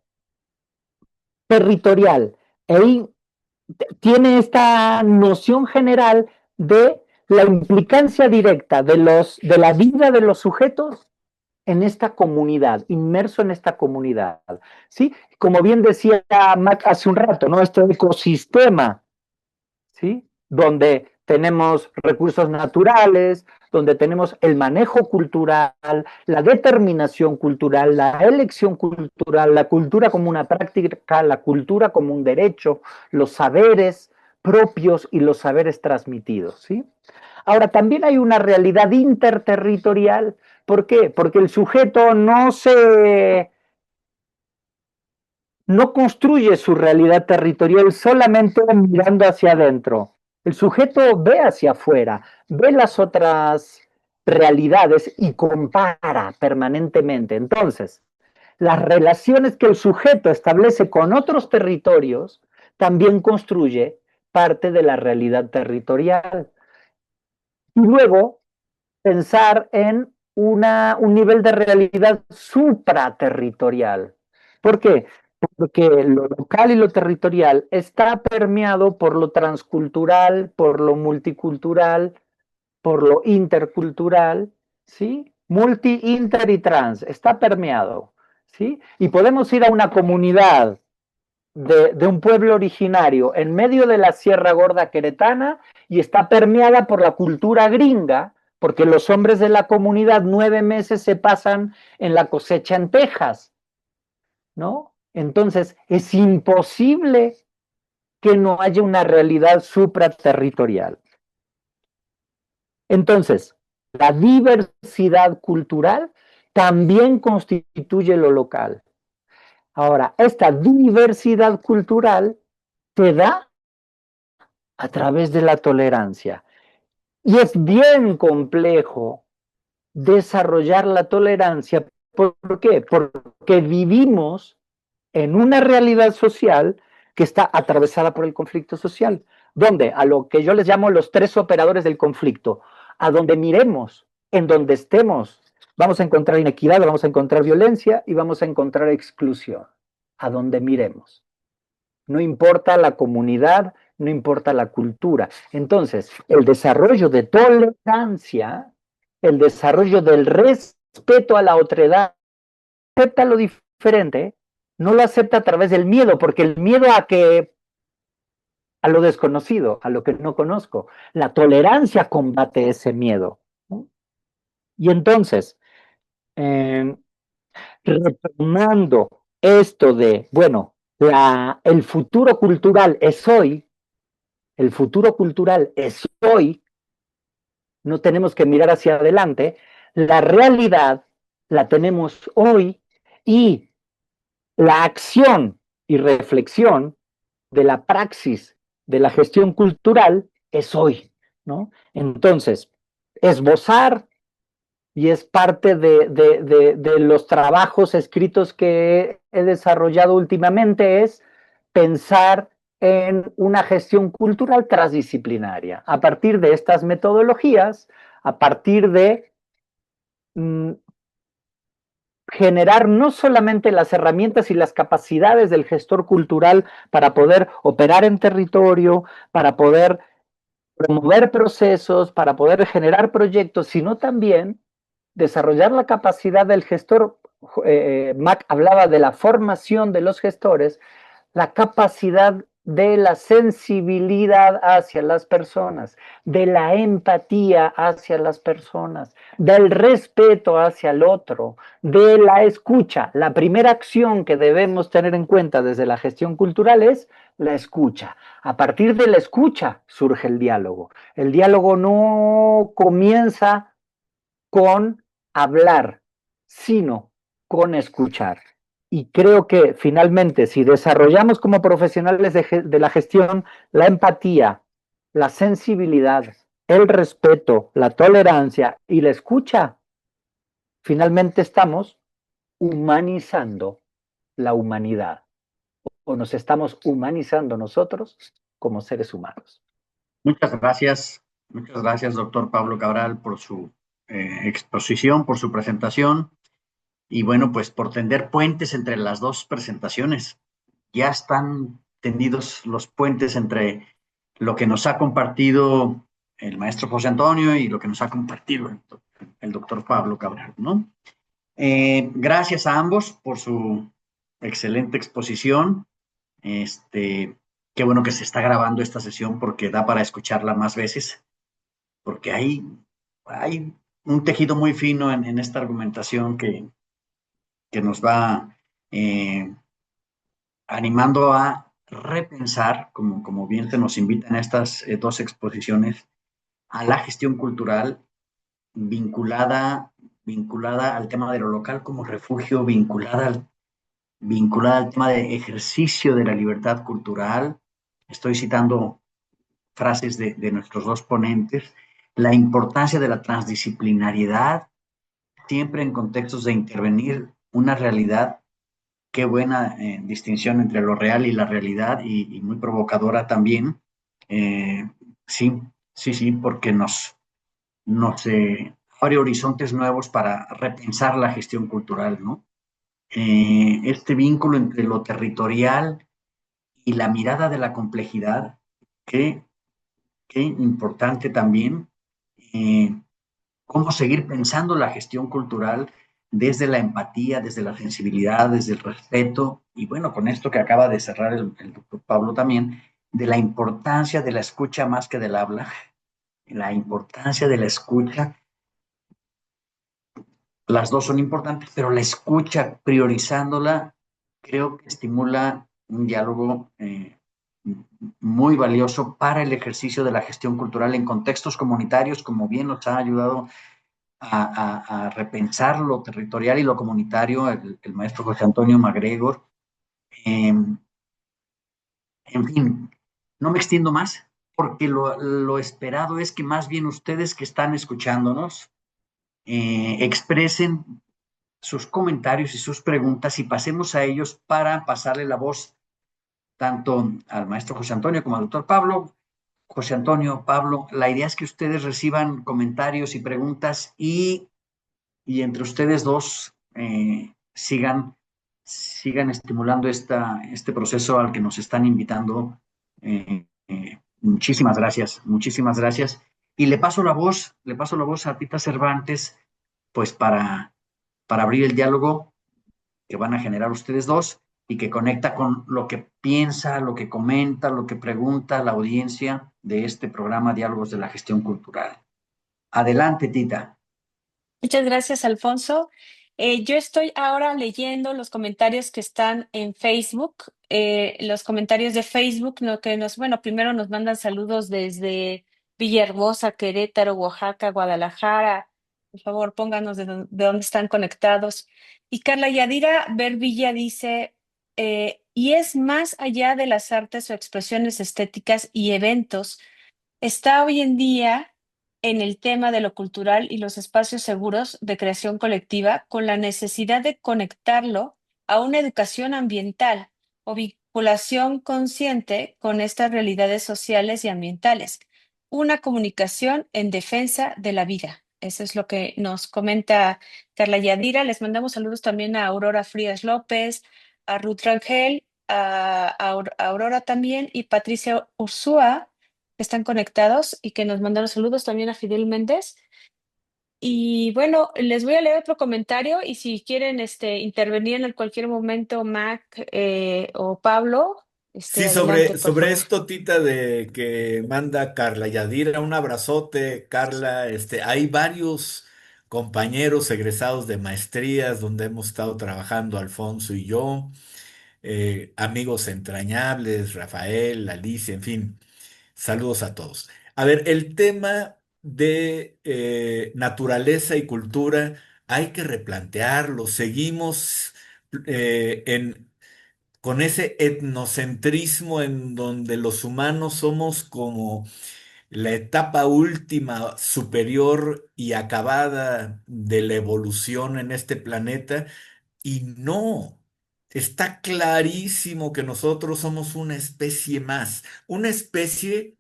territorial tiene esta noción general de la implicancia directa de la vida de los sujetos en esta comunidad, inmerso en esta comunidad, ¿sí? Como bien decía Mac hace un rato, ¿no? Este ecosistema, ¿sí? Donde tenemos recursos naturales, donde tenemos el manejo cultural, la determinación cultural, la elección cultural, la cultura como una práctica, la cultura como un derecho, los saberes propios y los saberes transmitidos, ¿sí? Ahora, también hay una realidad interterritorial. ¿Por qué? Porque el sujeto no construye su realidad territorial solamente mirando hacia adentro. El sujeto ve hacia afuera, ve las otras realidades y compara permanentemente. Entonces, las relaciones que el sujeto establece con otros territorios también construye parte de la realidad territorial. Y luego pensar en un nivel de realidad supraterritorial. ¿Por qué? Porque lo local y lo territorial está permeado por lo transcultural, por lo multicultural, por lo intercultural, ¿sí? Multi, inter y trans, está permeado, ¿sí? Y podemos ir a una comunidad de un pueblo originario en medio de la Sierra Gorda queretana y está permeada por la cultura gringa, porque los hombres de la comunidad 9 meses se pasan en la cosecha en Texas, ¿no? Entonces, es imposible que no haya una realidad supraterritorial. Entonces, la diversidad cultural también constituye lo local. Ahora, esta diversidad cultural se da a través de la tolerancia. Y es bien complejo desarrollar la tolerancia. ¿Por qué? Porque vivimos en una realidad social que está atravesada por el conflicto social, donde a lo que yo les llamo los 3 operadores del conflicto, a donde miremos, en donde estemos, vamos a encontrar inequidad, vamos a encontrar violencia y vamos a encontrar exclusión, a donde miremos. No importa la comunidad, no importa la cultura. Entonces, el desarrollo de tolerancia, el desarrollo del respeto a la otredad, acepta lo diferente, no lo acepta a través del miedo, porque el miedo a lo desconocido, a lo que no conozco. La tolerancia combate ese miedo, ¿no? Y entonces, retomando esto de, bueno, el futuro cultural es hoy, el futuro cultural es hoy, no tenemos que mirar hacia adelante, la realidad la tenemos hoy y la acción y reflexión de la praxis de la gestión cultural es hoy, ¿no? Entonces, esbozar, y es parte de los trabajos escritos que he desarrollado últimamente, es pensar en una gestión cultural transdisciplinaria. A partir de estas metodologías, a partir de generar no solamente las herramientas y las capacidades del gestor cultural para poder operar en territorio, para poder promover procesos, para poder generar proyectos, sino también desarrollar la capacidad del gestor. Mac hablaba de la formación de los gestores, la capacidad de la sensibilidad hacia las personas, de la empatía hacia las personas, del respeto hacia el otro, de la escucha. La primera acción que debemos tener en cuenta desde la gestión cultural es la escucha. A partir de la escucha surge el diálogo. El diálogo no comienza con hablar, sino con escuchar. Y creo que finalmente, si desarrollamos como profesionales de la gestión la empatía, la sensibilidad, el respeto, la tolerancia y la escucha, finalmente estamos humanizando la humanidad, o nos estamos humanizando nosotros como seres humanos. Muchas gracias, doctor Pablo Cabral, por su exposición, por su presentación. Y bueno, pues por tender puentes entre las dos presentaciones. Ya están tendidos los puentes entre lo que nos ha compartido el maestro José Antonio y lo que nos ha compartido el doctor Pablo Cabral, ¿no? Gracias a ambos por su excelente exposición. Qué bueno que se está grabando esta sesión porque da para escucharla más veces, porque hay un tejido muy fino en esta argumentación que nos va animando a repensar, como bien se nos invitan estas 2 exposiciones, a la gestión cultural vinculada al tema de lo local como refugio, vinculada al tema de ejercicio de la libertad cultural. Estoy citando frases de nuestros 2 ponentes, la importancia de la transdisciplinariedad, siempre en contextos de intervenir una realidad qué buena distinción entre lo real y la realidad y muy provocadora también. Eh, sí, sí, porque nos abre horizontes nuevos para repensar la gestión cultural, ¿no? Este vínculo entre lo territorial y la mirada de la complejidad, qué, qué importante también, eh, cómo seguir pensando la gestión cultural desde la empatía, desde la sensibilidad, desde el respeto, y bueno, con esto que acaba de cerrar el doctor Pablo también, de la importancia de la escucha más que del habla, la importancia de la escucha. Las dos son importantes, pero la escucha, priorizándola, creo que estimula un diálogo muy valioso para el ejercicio de la gestión cultural en contextos comunitarios, como bien nos ha ayudado a repensar lo territorial y lo comunitario el maestro José Antonio MacGregor. En fin, no me extiendo más, porque lo esperado es que más bien ustedes que están escuchándonos expresen sus comentarios y sus preguntas y pasemos a ellos para pasarle la voz tanto al maestro José Antonio como al doctor Pablo. José Antonio, Pablo, la idea es que ustedes reciban comentarios y preguntas y entre ustedes dos sigan estimulando este proceso al que nos están invitando. Muchísimas gracias, muchísimas gracias. Y le paso la voz a Tita Cervantes, pues para abrir el diálogo que van a generar ustedes dos y que conecta con lo que piensa, lo que comenta, lo que pregunta la audiencia de este programa Diálogos de la Gestión Cultural. Adelante, Tita. Muchas gracias, Alfonso. Yo estoy ahora leyendo los comentarios que están en Facebook. Los comentarios de Facebook, bueno, primero nos mandan saludos desde Villahermosa, Querétaro, Oaxaca, Guadalajara. Por favor, pónganos de dónde están conectados. Y Carla Yadira Vervilla dice, y es más allá de las artes o expresiones estéticas y eventos, está hoy en día en el tema de lo cultural y los espacios seguros de creación colectiva con la necesidad de conectarlo a una educación ambiental o vinculación consciente con estas realidades sociales y ambientales, una comunicación en defensa de la vida. Eso es lo que nos comenta Carla Yadira. Les mandamos saludos también a Aurora Frías López, a Ruth Rangel, a Aurora también y Patricia Ursúa, que están conectados y que nos mandaron saludos también a Fidel Méndez. Y bueno, les voy a leer otro comentario y si quieren intervenir en cualquier momento, Mac o Pablo, Sí, adelante, por sobre favor. esto, Tita, de que manda Carla Yadira, un abrazote, Carla. Hay varios compañeros egresados de maestrías donde hemos estado trabajando, Alfonso y yo, amigos entrañables, Rafael, Alicia, en fin, saludos a todos. A ver, el tema de naturaleza y cultura hay que replantearlo. Seguimos con ese etnocentrismo en donde los humanos somos como la etapa última, superior y acabada de la evolución en este planeta, y no. Está clarísimo que nosotros somos una especie más, una especie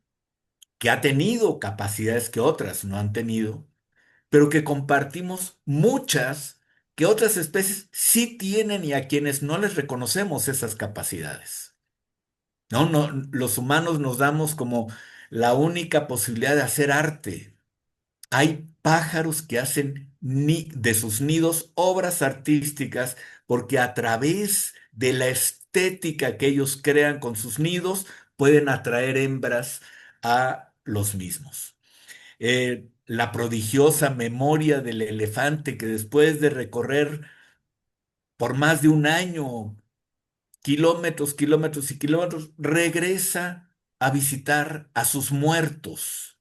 que ha tenido capacidades que otras no han tenido, pero que compartimos muchas que otras especies sí tienen y a quienes no les reconocemos esas capacidades. No, no, los humanos nos damos como la única posibilidad de hacer arte. Hay pájaros que hacen de sus nidos obras artísticas porque a través de la estética que ellos crean con sus nidos pueden atraer hembras a los mismos. La prodigiosa memoria del elefante que después de recorrer por más de un año kilómetros, kilómetros y kilómetros, regresa a visitar a sus muertos.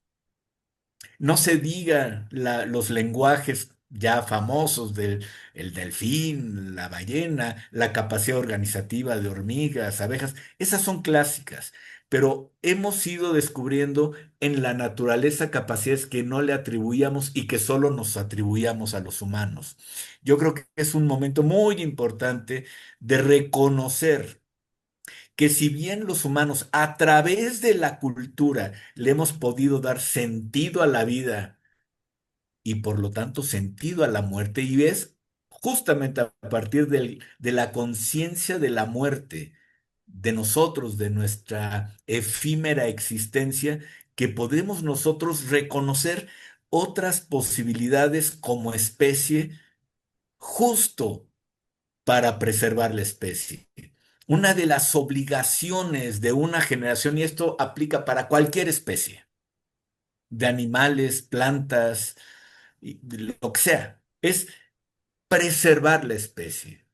No se diga los lenguajes ya famosos del el delfín, la ballena, la capacidad organizativa de hormigas, abejas, esas son clásicas, pero hemos ido descubriendo en la naturaleza capacidades que no le atribuíamos y que solo nos atribuíamos a los humanos. Yo creo que es un momento muy importante de reconocer que si bien los humanos a través de la cultura le hemos podido dar sentido a la vida y por lo tanto sentido a la muerte, y es justamente a partir de la conciencia de la muerte, de nosotros, de nuestra efímera existencia, que podemos nosotros reconocer otras posibilidades como especie justo para preservar la especie. Una de las obligaciones de una generación, y esto aplica para cualquier especie, de animales, plantas, lo que sea, es preservar la especie.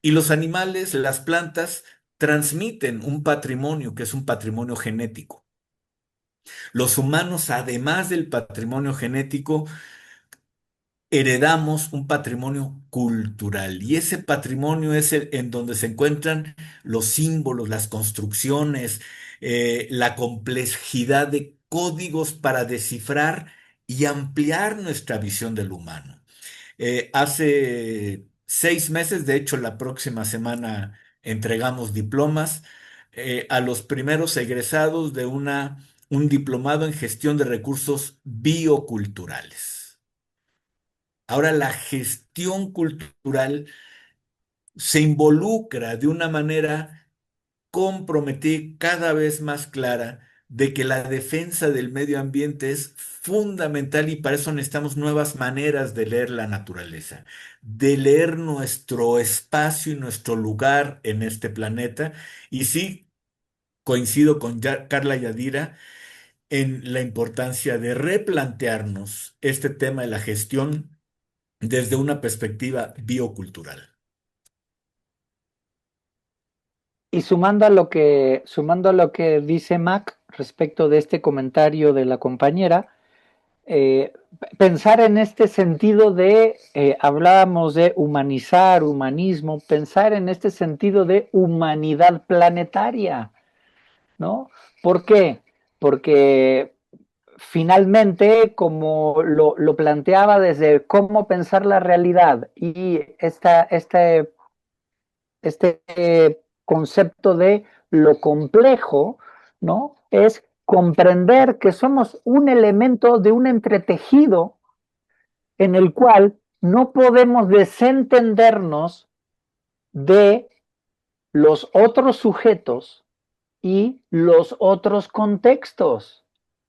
Y los animales, las plantas, transmiten un patrimonio que es un patrimonio genético. Los humanos, además del patrimonio genético, heredamos un patrimonio cultural y ese patrimonio es en donde se encuentran los símbolos, las construcciones, la complejidad de códigos para descifrar y ampliar nuestra visión del humano. Hace 6 meses, de hecho, la próxima semana entregamos diplomas a los primeros egresados de un diplomado en gestión de recursos bioculturales. Ahora, la gestión cultural se involucra de una manera comprometida cada vez más clara de que la defensa del medio ambiente es fundamental y para eso necesitamos nuevas maneras de leer la naturaleza, de leer nuestro espacio y nuestro lugar en este planeta. Y sí, coincido con Carla Yadira en la importancia de replantearnos este tema de la gestión desde una perspectiva biocultural. Y sumando a lo que dice Mac respecto de este comentario de la compañera, pensar en este sentido de, hablábamos de humanizar, humanismo, pensar en este sentido de humanidad planetaria, ¿no? ¿Por qué? Porque finalmente, como lo planteaba desde cómo pensar la realidad y este concepto de lo complejo, ¿no? Es comprender que somos un elemento de un entretejido en el cual no podemos desentendernos de los otros sujetos y los otros contextos,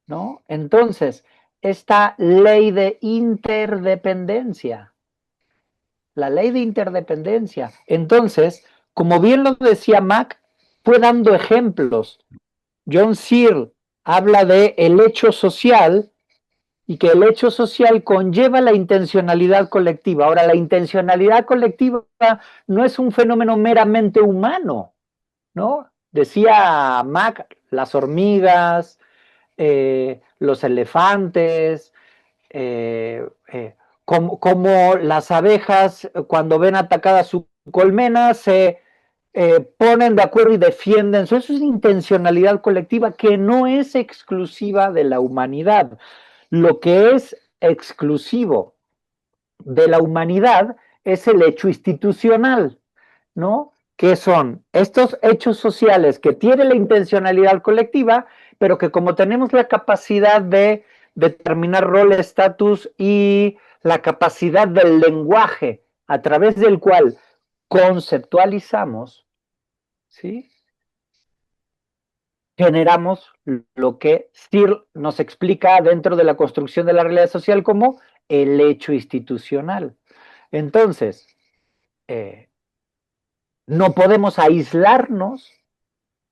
¿no? Entonces, esta ley de interdependencia, la ley de interdependencia. Entonces, como bien lo decía Mac, fue dando ejemplos. John Searle habla de el hecho social y que el hecho social conlleva la intencionalidad colectiva. Ahora, la intencionalidad colectiva no es un fenómeno meramente humano, ¿no? Decía Mac, las hormigas, los elefantes, como las abejas cuando ven atacada su colmena se ponen de acuerdo y defienden. Eso es intencionalidad colectiva que no es exclusiva de la humanidad. Lo que es exclusivo de la humanidad es el hecho institucional, ¿no? Que son estos hechos sociales que tienen la intencionalidad colectiva, pero que como tenemos la capacidad de determinar rol, estatus y la capacidad del lenguaje a través del cual conceptualizamos, ¿sí? Generamos lo que Searle nos explica dentro de la construcción de la realidad social como el hecho institucional. Entonces, no podemos aislarnos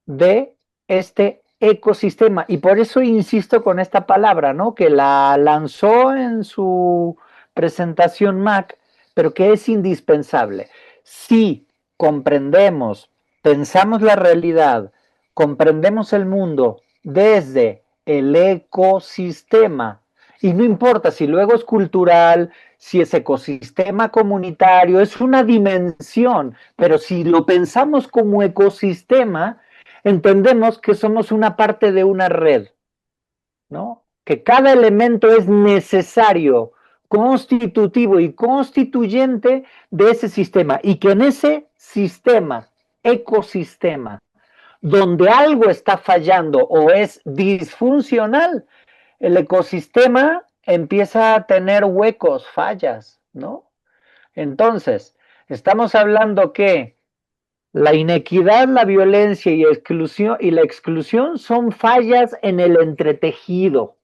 de este ecosistema y por eso insisto con esta palabra, ¿no? Que la lanzó en su presentación Mac, pero que es indispensable. Si comprendemos, pensamos la realidad, comprendemos el mundo desde el ecosistema, y no importa si luego es cultural, si es ecosistema comunitario, es una dimensión, pero si lo pensamos como ecosistema, entendemos que somos una parte de una red, ¿no? Que cada elemento es necesario, constitutivo y constituyente de ese sistema y que en ese sistema, ecosistema, donde algo está fallando o es disfuncional, el ecosistema empieza a tener huecos, fallas, ¿no? Entonces, estamos hablando que la inequidad, la violencia y la exclusión son fallas en el entretejido,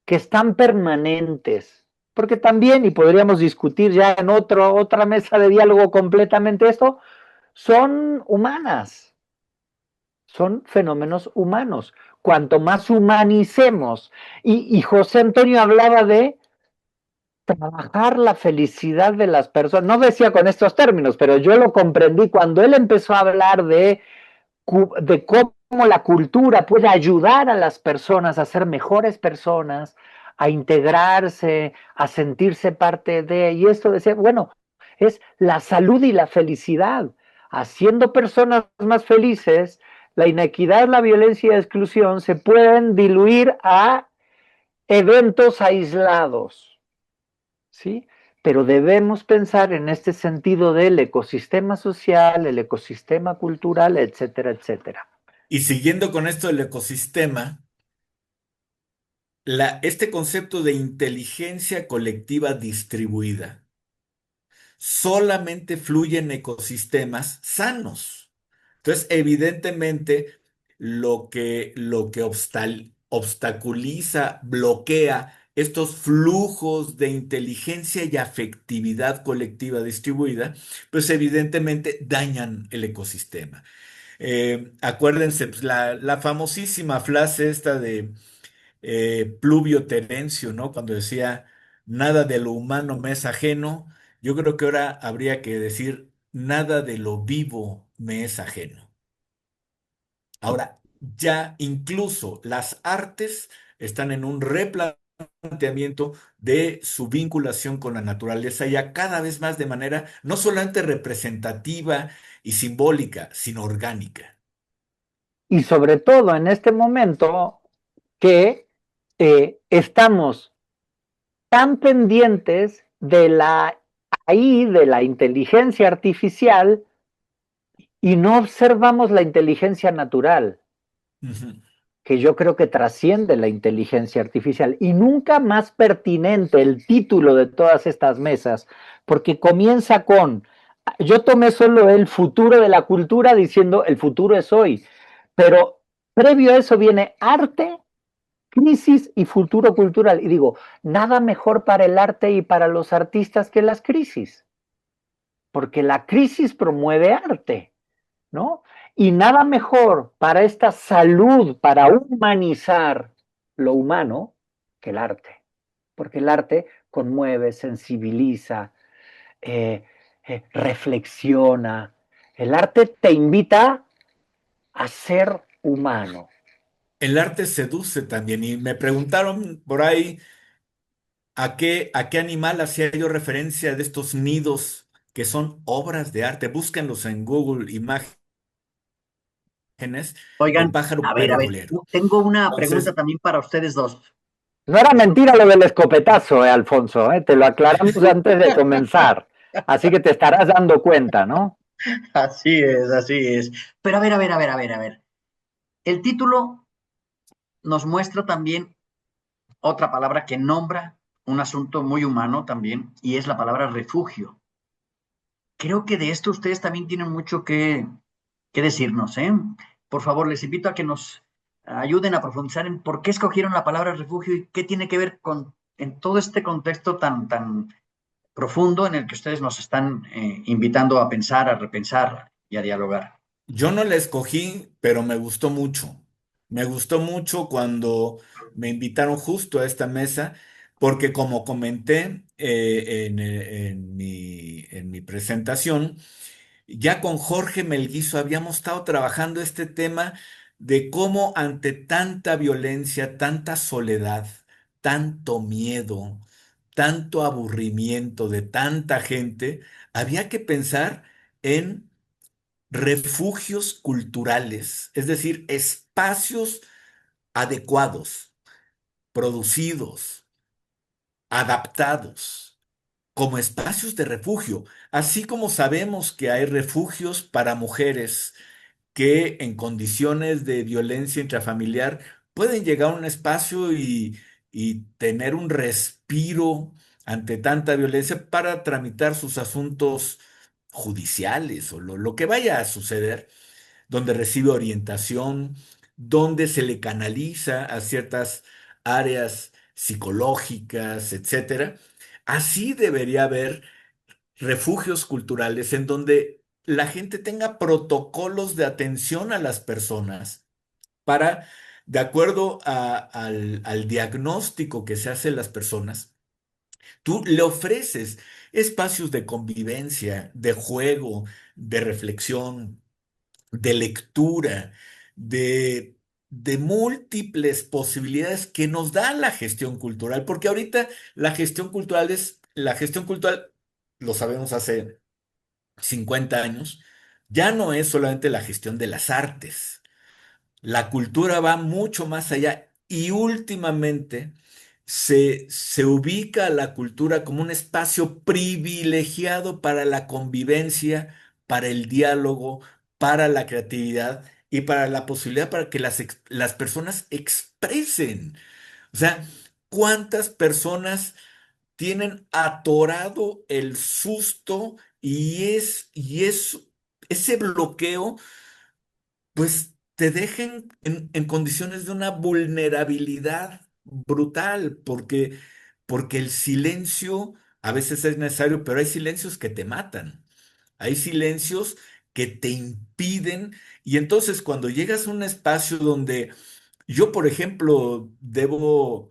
que están permanentes. Porque también, y podríamos discutir ya en otra mesa de diálogo completamente esto, son humanas, son fenómenos humanos. Cuanto más humanicemos, y José Antonio hablaba de trabajar la felicidad de las personas, no decía con estos términos, pero yo lo comprendí cuando él empezó a hablar de cómo la cultura puede ayudar a las personas a ser mejores personas, a integrarse, a sentirse parte de, y esto decía, bueno, es la salud y la felicidad. Haciendo personas más felices, la inequidad, la violencia y la exclusión se pueden diluir a eventos aislados, ¿sí? Pero debemos pensar en este sentido del ecosistema social, el ecosistema cultural, etcétera, etcétera. Y siguiendo con esto del ecosistema, este concepto de inteligencia colectiva distribuida solamente fluye en ecosistemas sanos. Entonces, evidentemente, lo que obstaculiza, bloquea estos flujos de inteligencia y afectividad colectiva distribuida, pues evidentemente dañan el ecosistema. Acuérdense, pues, la famosísima frase esta de Pluvio Terencio, ¿no? Cuando decía, nada de lo humano me es ajeno, yo creo que ahora habría que decir, nada de lo vivo me es ajeno. Ahora, ya incluso las artes están en un replanteamiento de su vinculación con la naturaleza, ya cada vez más de manera no solamente representativa y simbólica, sino orgánica. Y sobre todo en este momento que estamos tan pendientes de de la inteligencia artificial y no observamos la inteligencia natural, Ujú. que yo creo que trasciende la inteligencia artificial y nunca más pertinente el título de todas estas mesas, porque comienza con, yo tomé solo el futuro de la cultura diciendo el futuro es hoy, pero previo a eso viene arte, crisis y futuro cultural. Y digo, nada mejor para el arte y para los artistas que las crisis, porque la crisis promueve arte, ¿no? Y nada mejor para esta salud, para humanizar lo humano, que el arte, porque el arte conmueve, sensibiliza, reflexiona. El arte te invita a ser humano. El arte seduce también y me preguntaron por ahí a qué animal hacía yo referencia de estos nidos que son obras de arte. Búsquenlos en Google Imágenes, el Oigan, pájaro a ver, pergolero. tengo una pregunta Entonces, también para ustedes dos. No era mentira lo del escopetazo, Alfonso, te lo aclaramos antes de comenzar. Así que te estarás dando cuenta, ¿no? Así es, así es. Pero a ver, a ver, a ver, a ver, a ver. El título nos muestra también otra palabra que nombra un asunto muy humano también, y es la palabra refugio. Creo que de esto ustedes también tienen mucho que decirnos, ¿eh? Por favor, les invito a que nos ayuden a profundizar en por qué escogieron la palabra refugio y qué tiene que ver con en todo este contexto tan profundo en el que ustedes nos están invitando a pensar, a repensar y a dialogar. yo no la escogí, pero me gustó mucho. Me gustó mucho cuando me invitaron justo a esta mesa, porque como comenté en mi presentación, ya con Jorge Melguizo habíamos estado trabajando este tema de cómo ante tanta violencia, tanta soledad, tanto miedo, tanto aburrimiento de tanta gente, había que pensar en refugios culturales, es decir, espacios adecuados, producidos, adaptados como espacios de refugio, así como sabemos que hay refugios para mujeres que en condiciones de violencia intrafamiliar pueden llegar a un espacio y tener un respiro ante tanta violencia para tramitar sus asuntos judiciales o lo que vaya a suceder, donde recibe orientación, donde se le canaliza a ciertas áreas psicológicas, etcétera. Así debería haber refugios culturales en donde la gente tenga protocolos de atención a las personas para, de acuerdo al diagnóstico que se hace en las personas, tú le ofreces espacios de convivencia, de juego, de reflexión, de lectura, de, de múltiples posibilidades que nos da la gestión cultural, porque ahorita la gestión cultural, lo sabemos hace 50 años, ya no es solamente la gestión de las artes. La cultura va mucho más allá y últimamente se ubica a la cultura como un espacio privilegiado para la convivencia, para el diálogo, para la creatividad y para la posibilidad para que las personas expresen. O sea, ¿cuántas personas tienen atorado el susto y es ese bloqueo? Pues te dejen en condiciones de una vulnerabilidad brutal, porque el silencio a veces es necesario, pero hay silencios que te matan, hay silencios que te impiden, y entonces cuando llegas a un espacio donde yo, por ejemplo, debo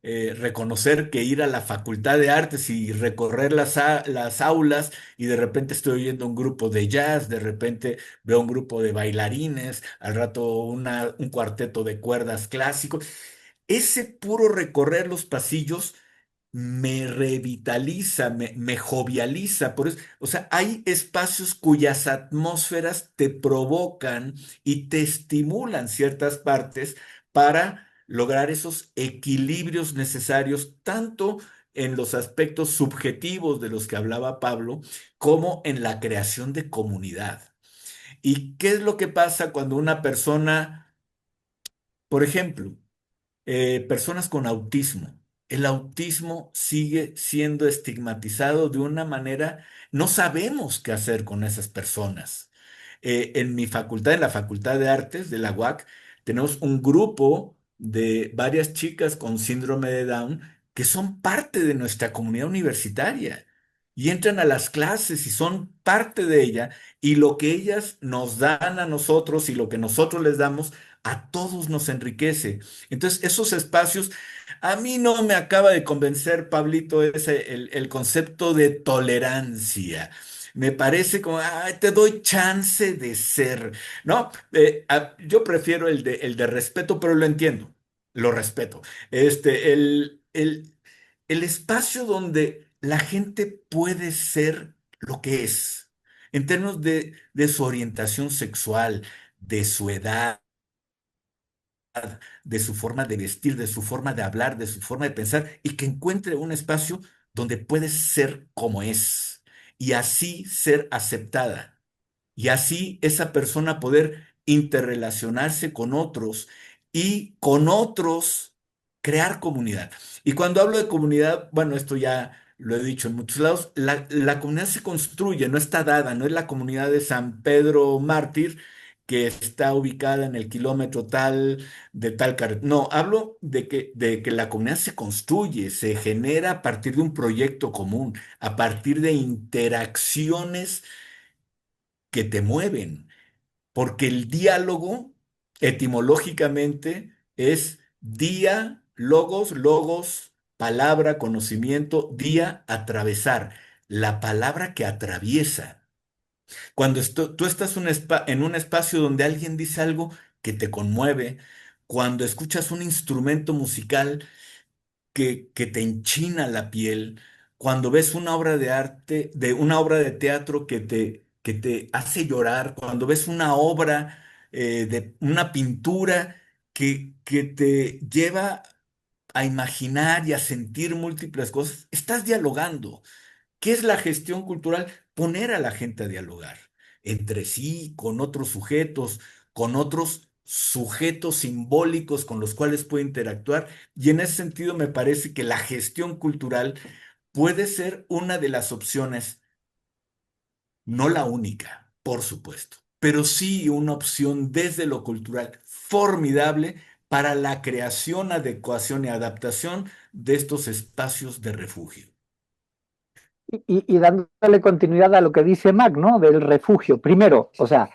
reconocer que ir a la Facultad de Artes y recorrer las aulas y de repente estoy oyendo un grupo de jazz, de repente veo un grupo de bailarines, al rato un cuarteto de cuerdas clásico. Ese puro recorrer los pasillos me revitaliza, me jovializa. Por eso, o sea, hay espacios cuyas atmósferas te provocan y te estimulan ciertas partes para lograr esos equilibrios necesarios, tanto en los aspectos subjetivos de los que hablaba Pablo, como en la creación de comunidad. ¿Y qué es lo que pasa cuando una persona, por ejemplo, personas con autismo? El autismo sigue siendo estigmatizado de una manera, no sabemos qué hacer con esas personas. En mi facultad, en la Facultad de Artes de la UAC, tenemos un grupo de varias chicas con síndrome de Down que son parte de nuestra comunidad universitaria y entran a las clases y son parte de ella, y lo que ellas nos dan a nosotros y lo que nosotros les damos a todos nos enriquece. Entonces, esos espacios, a mí no me acaba de convencer, Pablito, el concepto de tolerancia. Me parece como, "Ay, te doy chance de ser", ¿no? Yo prefiero el de respeto, pero lo entiendo, lo respeto. El espacio donde la gente puede ser lo que es, en términos de su orientación sexual, de su edad, de su forma de vestir, de su forma de hablar, de su forma de pensar, y que encuentre un espacio donde puede ser como es y así ser aceptada y así esa persona poder interrelacionarse con otros y con otros crear comunidad. Y cuando hablo de comunidad, bueno, esto ya lo he dicho en muchos lados, la comunidad se construye, no está dada, no es la comunidad de San Pedro Mártir que está ubicada en el kilómetro tal de tal carretera. No, hablo de que la comunidad se construye, se genera a partir de un proyecto común, a partir de interacciones que te mueven, porque el diálogo etimológicamente es día, logos, palabra, conocimiento, día, atravesar, la palabra que atraviesa. Cuando tú estás en un espacio donde alguien dice algo que te conmueve, cuando escuchas un instrumento musical que te enchina la piel, cuando ves una obra de arte, de una obra de teatro que te hace llorar, cuando ves una obra, de una pintura que te lleva a imaginar y a sentir múltiples cosas, estás dialogando. ¿Qué es la gestión cultural? Poner a la gente a dialogar entre sí, con otros sujetos, con otros sujetos simbólicos con los cuales puede interactuar. Y en ese sentido me parece que la gestión cultural puede ser una de las opciones, no la única, por supuesto, pero sí una opción desde lo cultural formidable para la creación, adecuación y adaptación de estos espacios de refugio. Y dándole continuidad a lo que dice Mac, ¿no? Del refugio. Primero, o sea,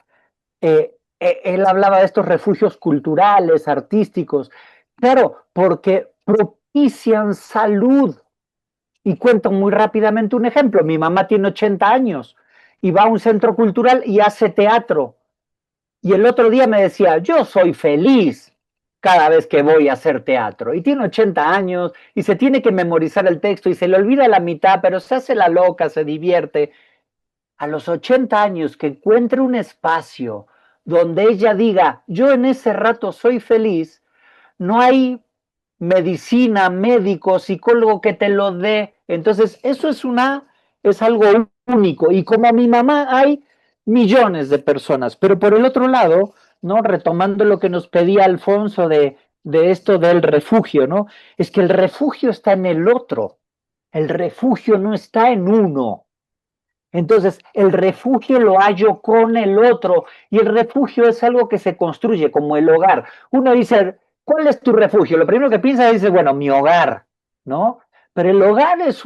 él hablaba de estos refugios culturales, artísticos. Claro, porque propician salud. Y cuento muy rápidamente un ejemplo. Mi mamá tiene 80 años y va a un centro cultural y hace teatro. Y el otro día me decía, yo soy feliz cada vez que voy a hacer teatro. Y tiene 80 años y se tiene que memorizar el texto y se le olvida la mitad, pero se hace la loca, se divierte. A los 80 años que encuentre un espacio donde ella diga, yo en ese rato soy feliz, no hay medicina, médico, psicólogo que te lo dé. Entonces, eso es algo único. Y como mi mamá hay millones de personas. Pero por el otro lado, ¿no? Retomando lo que nos pedía Alfonso de esto del refugio, ¿no? Es que el refugio está en el otro. El refugio no está en uno. Entonces, el refugio lo hallo con el otro y el refugio es algo que se construye como el hogar. Uno dice, ¿cuál es tu refugio? Lo primero que piensa es, bueno, mi hogar, ¿no? Pero el hogar es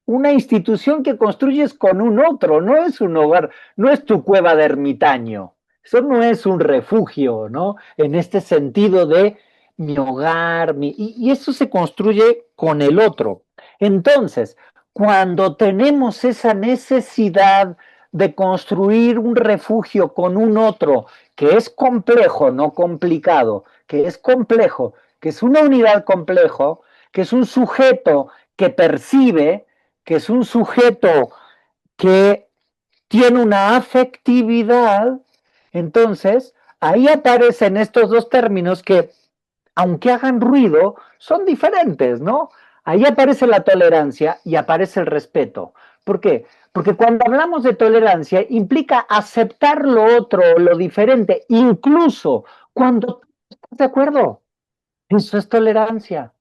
una institución que construyes con un otro, no es un hogar, no es tu cueva de ermitaño. Eso no es un refugio, ¿no? En este sentido de mi hogar, y eso se construye con el otro. Entonces, cuando tenemos esa necesidad de construir un refugio con un otro que es complejo, no complicado, que es complejo, que es una unidad complejo, que es un sujeto que percibe, que es un sujeto que tiene una afectividad, entonces ahí aparecen estos dos términos que, aunque hagan ruido, son diferentes, ¿no? Ahí aparece la tolerancia y aparece el respeto. ¿Por qué? Porque cuando hablamos de tolerancia implica aceptar lo otro, lo diferente, incluso cuando estás de acuerdo. Eso es tolerancia.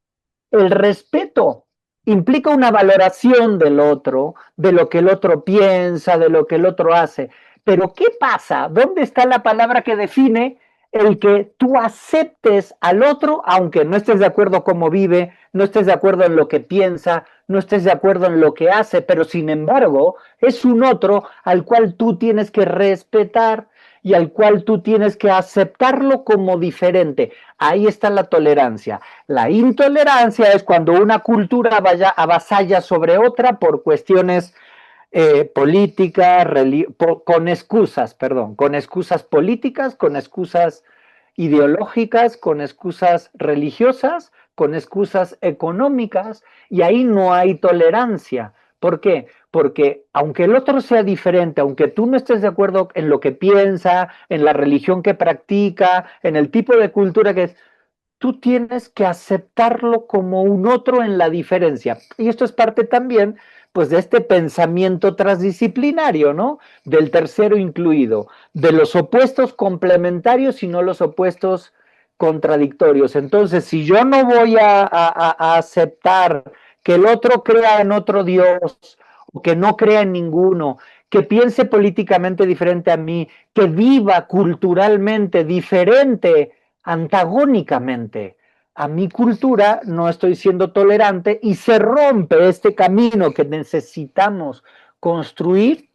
El respeto implica una valoración del otro, de lo que el otro piensa, de lo que el otro hace. Pero ¿qué pasa? ¿Dónde está la palabra que define el que tú aceptes al otro, aunque no estés de acuerdo cómo vive, no estés de acuerdo en lo que piensa, no estés de acuerdo en lo que hace, pero sin embargo es un otro al cual tú tienes que respetar y al cual tú tienes que aceptarlo como diferente? Ahí está la tolerancia. La intolerancia es cuando una cultura vaya avasalla sobre otra por cuestiones políticas, con excusas, perdón, con excusas políticas, con excusas ideológicas, con excusas religiosas, con excusas económicas, y ahí no hay tolerancia. ¿Por qué? Porque aunque el otro sea diferente, aunque tú no estés de acuerdo en lo que piensa, en la religión que practica, en el tipo de cultura que es, tú tienes que aceptarlo como un otro en la diferencia. Y esto es parte también, pues, de este pensamiento transdisciplinario, ¿no? Del tercero incluido, de los opuestos complementarios y no los opuestos contradictorios. Entonces, si yo no voy a aceptar que el otro crea en otro Dios, o que no crea en ninguno, que piense políticamente diferente a mí, que viva culturalmente diferente, antagónicamente a mi cultura, no estoy siendo tolerante y se rompe este camino que necesitamos construir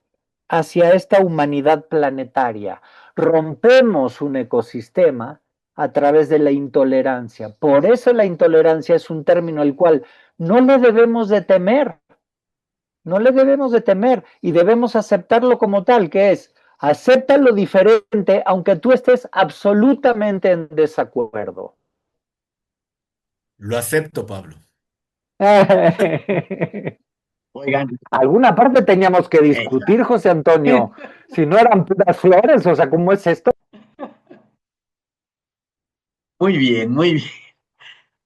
hacia esta humanidad planetaria. Rompemos un ecosistema a través de la intolerancia. Por eso la intolerancia es un término al cual no le debemos de temer, no le debemos de temer y debemos aceptarlo como tal, que es, acepta lo diferente aunque tú estés absolutamente en desacuerdo. Lo acepto, Pablo. Oigan, Alguna parte teníamos que discutir, exacto. José Antonio. Si no eran puras flores, o sea, ¿cómo es esto? Muy bien, muy bien.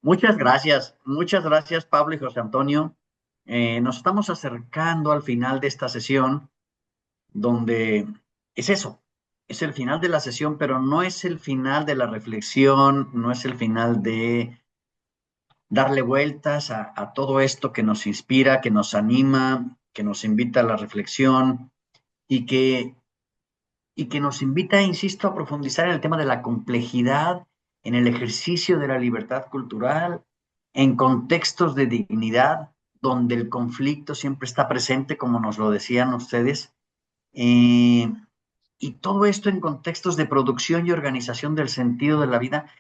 Muchas gracias Pablo y José Antonio. Nos estamos acercando al final de esta sesión, donde es eso, es el final de la sesión, pero no es el final de la reflexión, no es el final de darle vueltas a todo esto que nos inspira, que nos anima, que nos invita a la reflexión y que, y que nos invita, insisto, a profundizar en el tema de la complejidad, en el ejercicio de la libertad cultural, en contextos de dignidad, donde el conflicto siempre está presente, como nos lo decían ustedes, eh, y todo esto en contextos de producción y organización del sentido de la vida.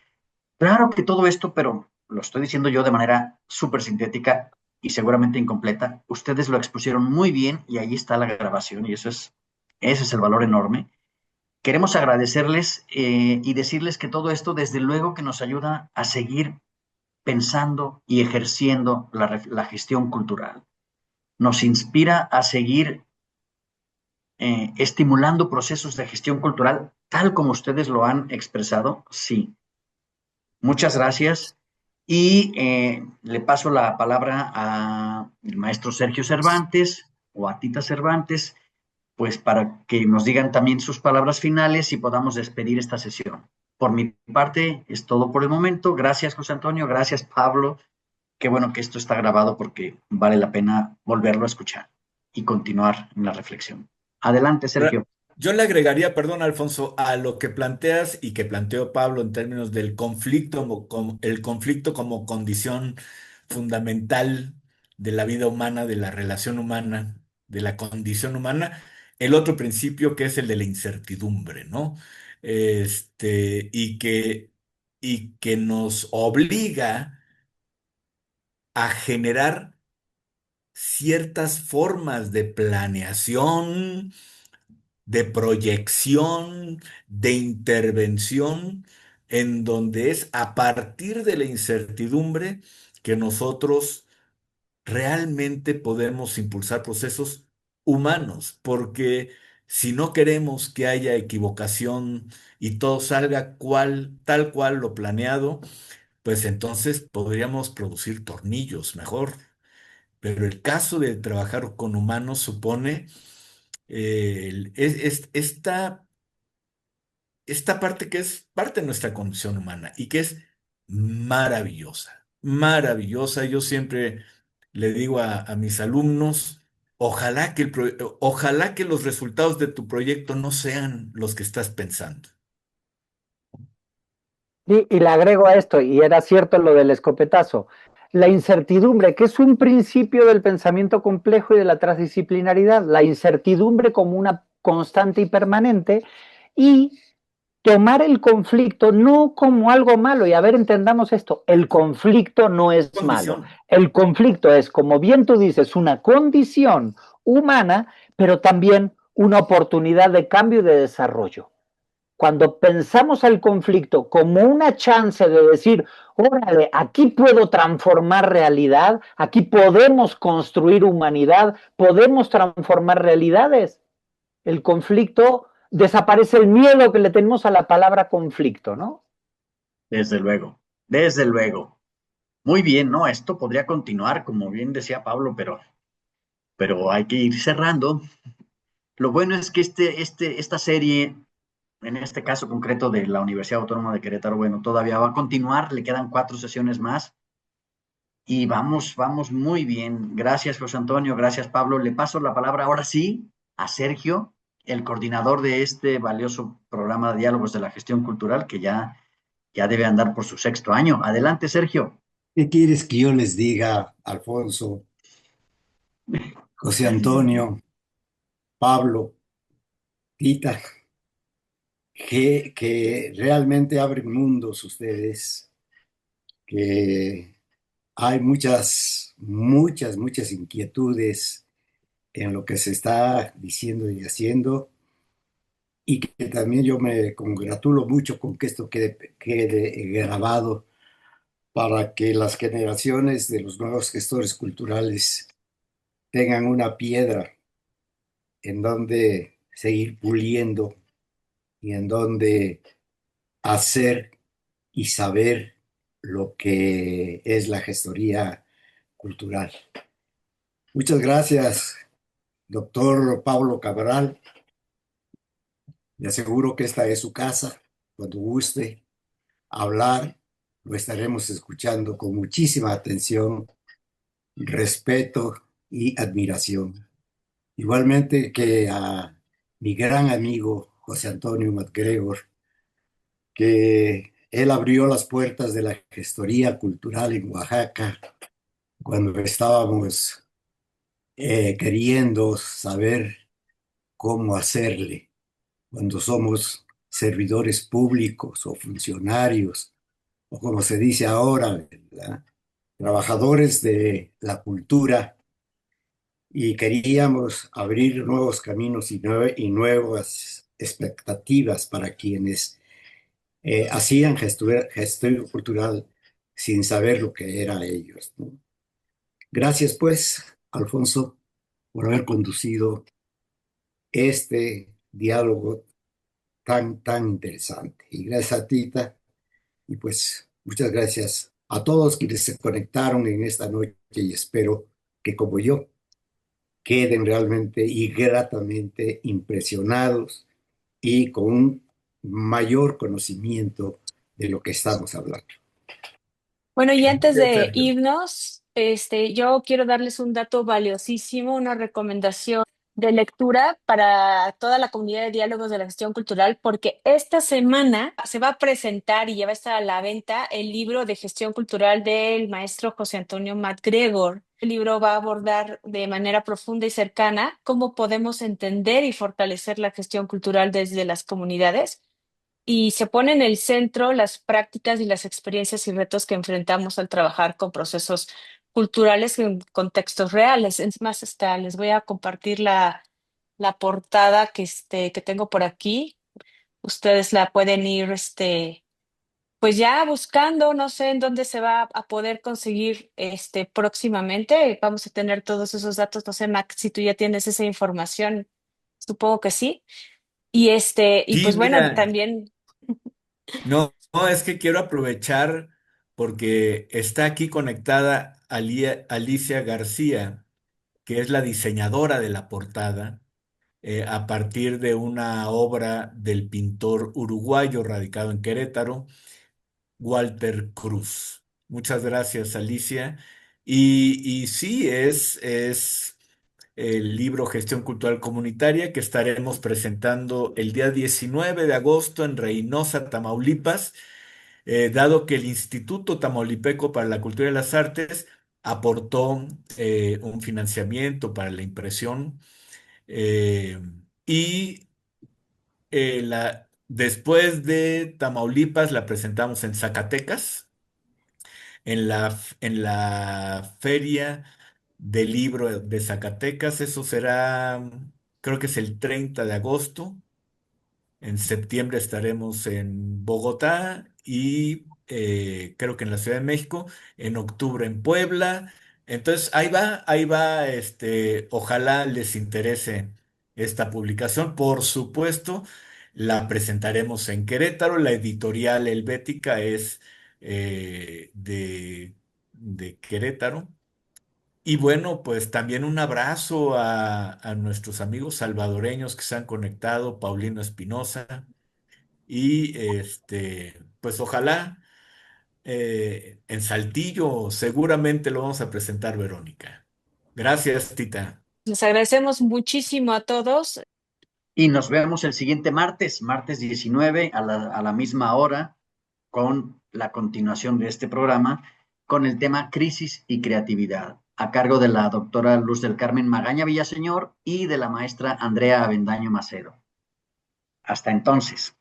Claro que todo esto, pero lo estoy diciendo yo de manera súper sintética y seguramente incompleta. Ustedes lo expusieron muy bien y ahí está la grabación y ese es el valor enorme. Queremos agradecerles y decirles que todo esto, desde luego, que nos ayuda a seguir pensando y ejerciendo la gestión cultural. Nos inspira a seguir estimulando procesos de gestión cultural tal como ustedes lo han expresado. Sí, muchas gracias. Y le paso la palabra al maestro Sergio Cervantes o a Tita Cervantes, pues para que nos digan también sus palabras finales y podamos despedir esta sesión. Por mi parte, es todo por el momento. Gracias, José Antonio. Gracias, Pablo. Qué bueno que esto está grabado porque vale la pena volverlo a escuchar y continuar en la reflexión. Adelante, Sergio. Yo le agregaría, perdón, Alfonso, a lo que planteas y que planteó Pablo en términos del conflicto, el conflicto como condición fundamental de la vida humana, de la relación humana, de la condición humana, el otro principio que es el de la incertidumbre, ¿no? Y que nos obliga a generar ciertas formas de planeación, de proyección, de intervención, en donde es a partir de la incertidumbre que nosotros realmente podemos impulsar procesos humanos, porque si no queremos que haya equivocación y todo salga tal cual lo planeado, pues entonces podríamos producir tornillos mejor. Pero el caso de trabajar con humanos supone esta parte que es parte de nuestra condición humana y que es maravillosa, maravillosa. Yo siempre le digo a mis alumnos, ojalá que los resultados de tu proyecto no sean los que estás pensando. Y le agrego a esto, y era cierto lo del escopetazo, la incertidumbre, que es un principio del pensamiento complejo y de la transdisciplinaridad, la incertidumbre como una constante y permanente, y tomar el conflicto no como algo malo. Y a ver, entendamos esto, el conflicto no es malo, Condición. el conflicto es, como bien tú dices, una condición humana, pero también una oportunidad de cambio y de desarrollo. Cuando pensamos al conflicto como una chance de decir, órale, aquí puedo transformar realidad, aquí podemos construir humanidad, podemos transformar realidades, el conflicto, desaparece el miedo que le tenemos a la palabra conflicto, ¿no? Desde luego, desde luego. Muy bien, ¿no? Esto podría continuar, como bien decía Pablo, pero hay que ir cerrando. Lo bueno es que esta serie, en este caso concreto de la Universidad Autónoma de Querétaro, bueno, todavía va a continuar, le quedan 4 sesiones más y vamos muy bien. Gracias, José Antonio, gracias, Pablo. Le paso la palabra ahora sí a Sergio, el coordinador de este valioso programa de diálogos de la gestión cultural, que ya debe andar por su 6.º año. Adelante, Sergio. ¿Qué quieres que yo les diga, Alfonso, José Antonio, Pablo, Tita, que realmente abren mundos ustedes, que hay muchas inquietudes en lo que se está diciendo y haciendo, y que también yo me congratulo mucho con que esto quede grabado para que las generaciones de los nuevos gestores culturales tengan una piedra en donde seguir puliendo y en donde hacer y saber lo que es la gestoría cultural. Muchas gracias, doctor Pablo Cabral. Le aseguro que esta es su casa. Cuando guste hablar, lo estaremos escuchando con muchísima atención, respeto y admiración. Igualmente que a mi gran amigo José Antonio MacGregor, que él abrió las puertas de la gestoría cultural en Oaxaca cuando estábamos queriendo saber cómo hacerle, cuando somos servidores públicos o funcionarios, o como se dice ahora, ¿verdad? Trabajadores de la cultura, y queríamos abrir nuevos caminos y nuevas expectativas para quienes hacían gestión cultural sin saber lo que era ellos, ¿no? Gracias, pues, Alfonso, por haber conducido este diálogo tan interesante. Y gracias a Tita, y pues muchas gracias a todos quienes se conectaron en esta noche y espero que como yo queden realmente y gratamente impresionados y con un mayor conocimiento de lo que estamos hablando. Bueno, y antes Gracias, de Sergio. irnos, yo quiero darles un dato valiosísimo, una recomendación de lectura para toda la comunidad de diálogos de la gestión cultural, porque esta semana se va a presentar y ya va a estar a la venta el libro de gestión cultural del maestro José Antonio MacGregor. El libro va a abordar de manera profunda y cercana cómo podemos entender y fortalecer la gestión cultural desde las comunidades y se pone en el centro las prácticas y las experiencias y retos que enfrentamos al trabajar con procesos culturales en contextos reales. Es más, les voy a compartir la portada que tengo por aquí. Ustedes la pueden ir, pues ya buscando, no sé en dónde se va a poder conseguir próximamente. Vamos a tener todos esos datos. No sé, Max, si tú ya tienes esa información, supongo que sí. Y Sí, pues bueno, mira, también. no, no, es que quiero aprovechar porque está aquí conectada Alicia García, que es la diseñadora de la portada, a partir de una obra del pintor uruguayo radicado en Querétaro, Walter Cruz. Muchas gracias, Alicia. Y sí, es el libro Gestión Cultural Comunitaria que estaremos presentando el día 19 de agosto en Reynosa, Tamaulipas, dado que el Instituto Tamaulipeco para la Cultura y las Artes aportó un financiamiento para la impresión, eh, y después de Tamaulipas la presentamos en Zacatecas, en la Feria del Libro de Zacatecas. Eso será, creo que es el 30 de agosto. En septiembre estaremos en Bogotá y creo que en la Ciudad de México, en octubre en Puebla. Entonces, ahí va, ojalá les interese esta publicación. Por supuesto, la presentaremos en Querétaro. La editorial Helvética es de Querétaro. Y bueno, pues también un abrazo a nuestros amigos salvadoreños que se han conectado, Paulino Espinosa, y pues ojalá en Saltillo seguramente lo vamos a presentar, Verónica. Gracias, Tita. Les agradecemos muchísimo a todos. Y nos vemos el siguiente martes, martes 19 a la misma hora, con la continuación de este programa, con el tema Crisis y Creatividad, a cargo de la doctora Luz del Carmen Magaña Villaseñor y de la maestra Andrea Avendaño Macedo. Hasta entonces.